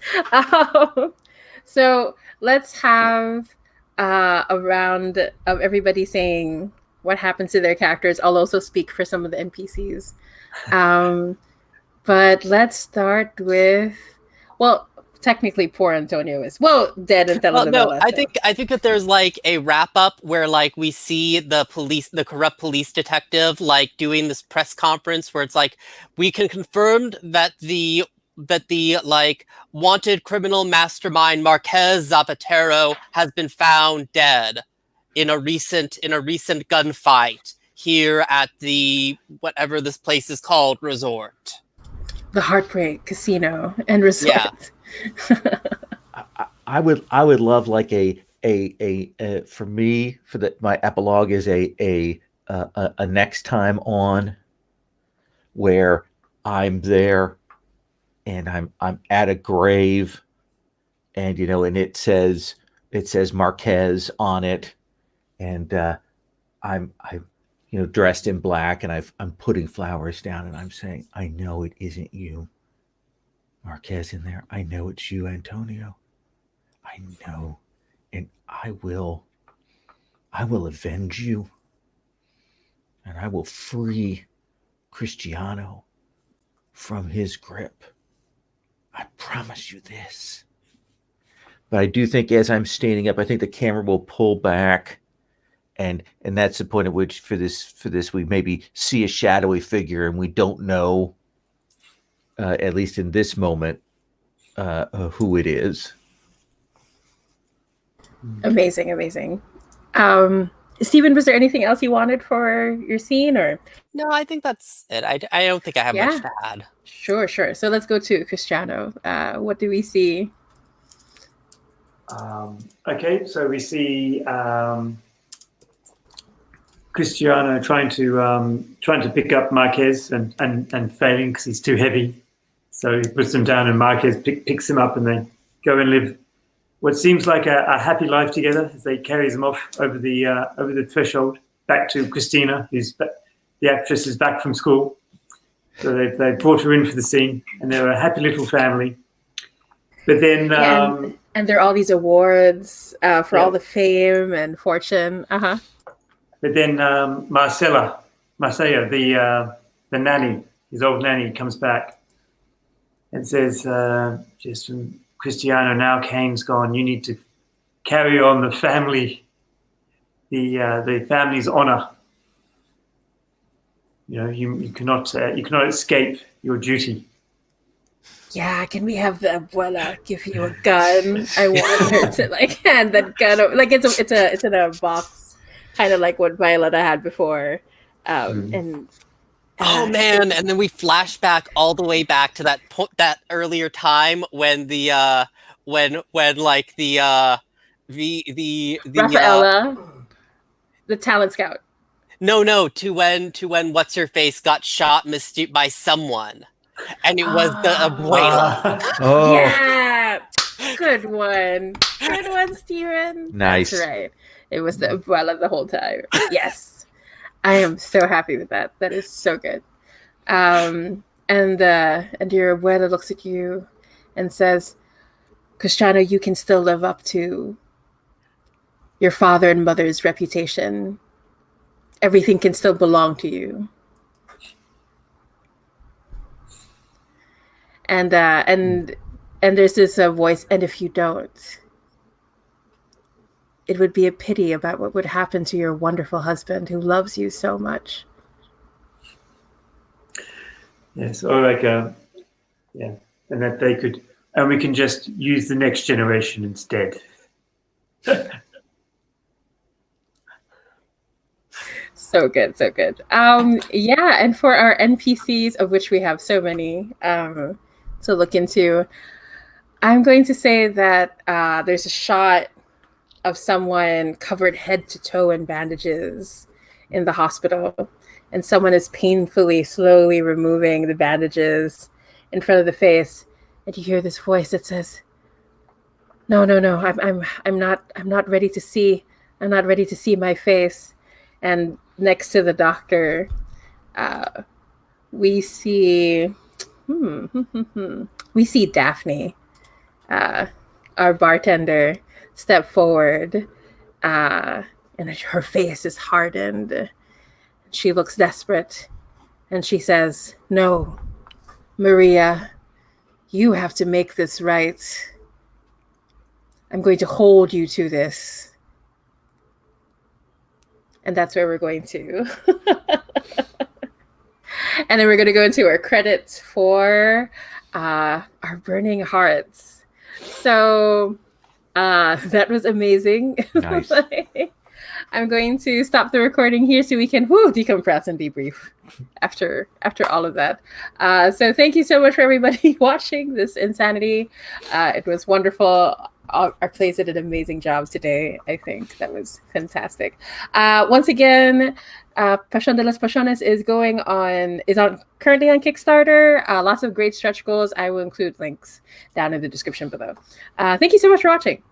S1: So let's have a round of everybody saying what happened to their characters. I'll also speak for some of the NPCs. But let's start with, well, technically poor Antonio is dead in telenovela.
S3: Well, no, I think that there's like a wrap up where like we see the corrupt police detective like doing this press conference where it's like, we can confirm that the like wanted criminal mastermind Marquez Zapatero has been found dead in a recent gunfight here at the whatever this place is called resort.
S1: The Heartbreak Casino and Resort.
S3: Yeah.
S4: I would love like a for me my epilogue is a next time on where I'm there and I'm at a grave and and it says Marquez on it and I'm dressed in black and I'm putting flowers down and I'm saying, I know it isn't you, Marquez, in there. I know it's you, Antonio. I know, and I will avenge you, and I will free Cristiano from his grip. I promise you this. But I do think as I'm standing up, I think the camera will pull back, and that's the point at which for this we maybe see a shadowy figure, and we don't know, at least in this moment, who it is.
S1: Amazing. Stephen, was there anything else you wanted for your scene, or?
S3: No, I think that's it. I don't think I have much to add.
S1: Sure. So let's go to Cristiano. What do we see?
S2: Okay, so we see Cristiano trying to pick up Marquez and failing because he's too heavy. So he puts him down and Marquez picks him up and they go and live what seems like a happy life together as they carries them off over the threshold back to Christina, who's the actress is back from school. So they brought her in for the scene and they're a happy little family. But then
S1: and there are all these awards for all the fame and fortune. But
S2: then Marcella, the nanny, his old nanny, comes back and says, just from Cristiano, now Kane's gone, you need to carry on the family's honor. You cannot escape your duty.
S1: yeah, can we have the abuela give you a gun? I want her to like hand that gun like it's in a box, kind of like what Violetta had before. And
S3: Oh man! And then we flash back all the way back to that earlier time when the when like the
S1: Rafaela, the talent scout.
S3: no to when what's her face got shot by someone, and it was the abuela.
S4: Oh,
S1: Yeah, good one, Steven.
S4: Nice.
S1: That's right. It was the abuela the whole time. Yes, I am so happy with that. That is so good. And your abuela looks at you and says, Cristiano, you can still live up to your father and mother's reputation. Everything can still belong to you. And there's this voice, and if you don't, it would be a pity about what would happen to your wonderful husband who loves you so much.
S2: Yes, or like yeah, and that they could, and we can just use the next generation instead.
S1: So good, so good. Yeah, and for our NPCs, of which we have so many to look into, I'm going to say that there's a shot of someone covered head to toe in bandages in the hospital, and someone is painfully, slowly removing the bandages in front of the face, and you hear this voice that says, "No, I'm not ready to see. I'm not ready to see my face." And next to the doctor, we see we see Daphne, our bartender, step forward, and her face is hardened. She looks desperate, and she says, "No, Maria, you have to make this right. I'm going to hold you to this." And that's where we're going to. And then we're going to go into our credits for our Burning Hearts. So that was amazing.
S4: Nice.
S1: I'm going to stop the recording here so we can decompress and debrief after all of that. So thank you so much for everybody watching this insanity. It was wonderful. Our plays did an amazing job today. I think that was fantastic. Once again, Pasión de las Pasiones is currently on Kickstarter. Lots of great stretch goals. I will include links down in the description below. Thank you so much for watching.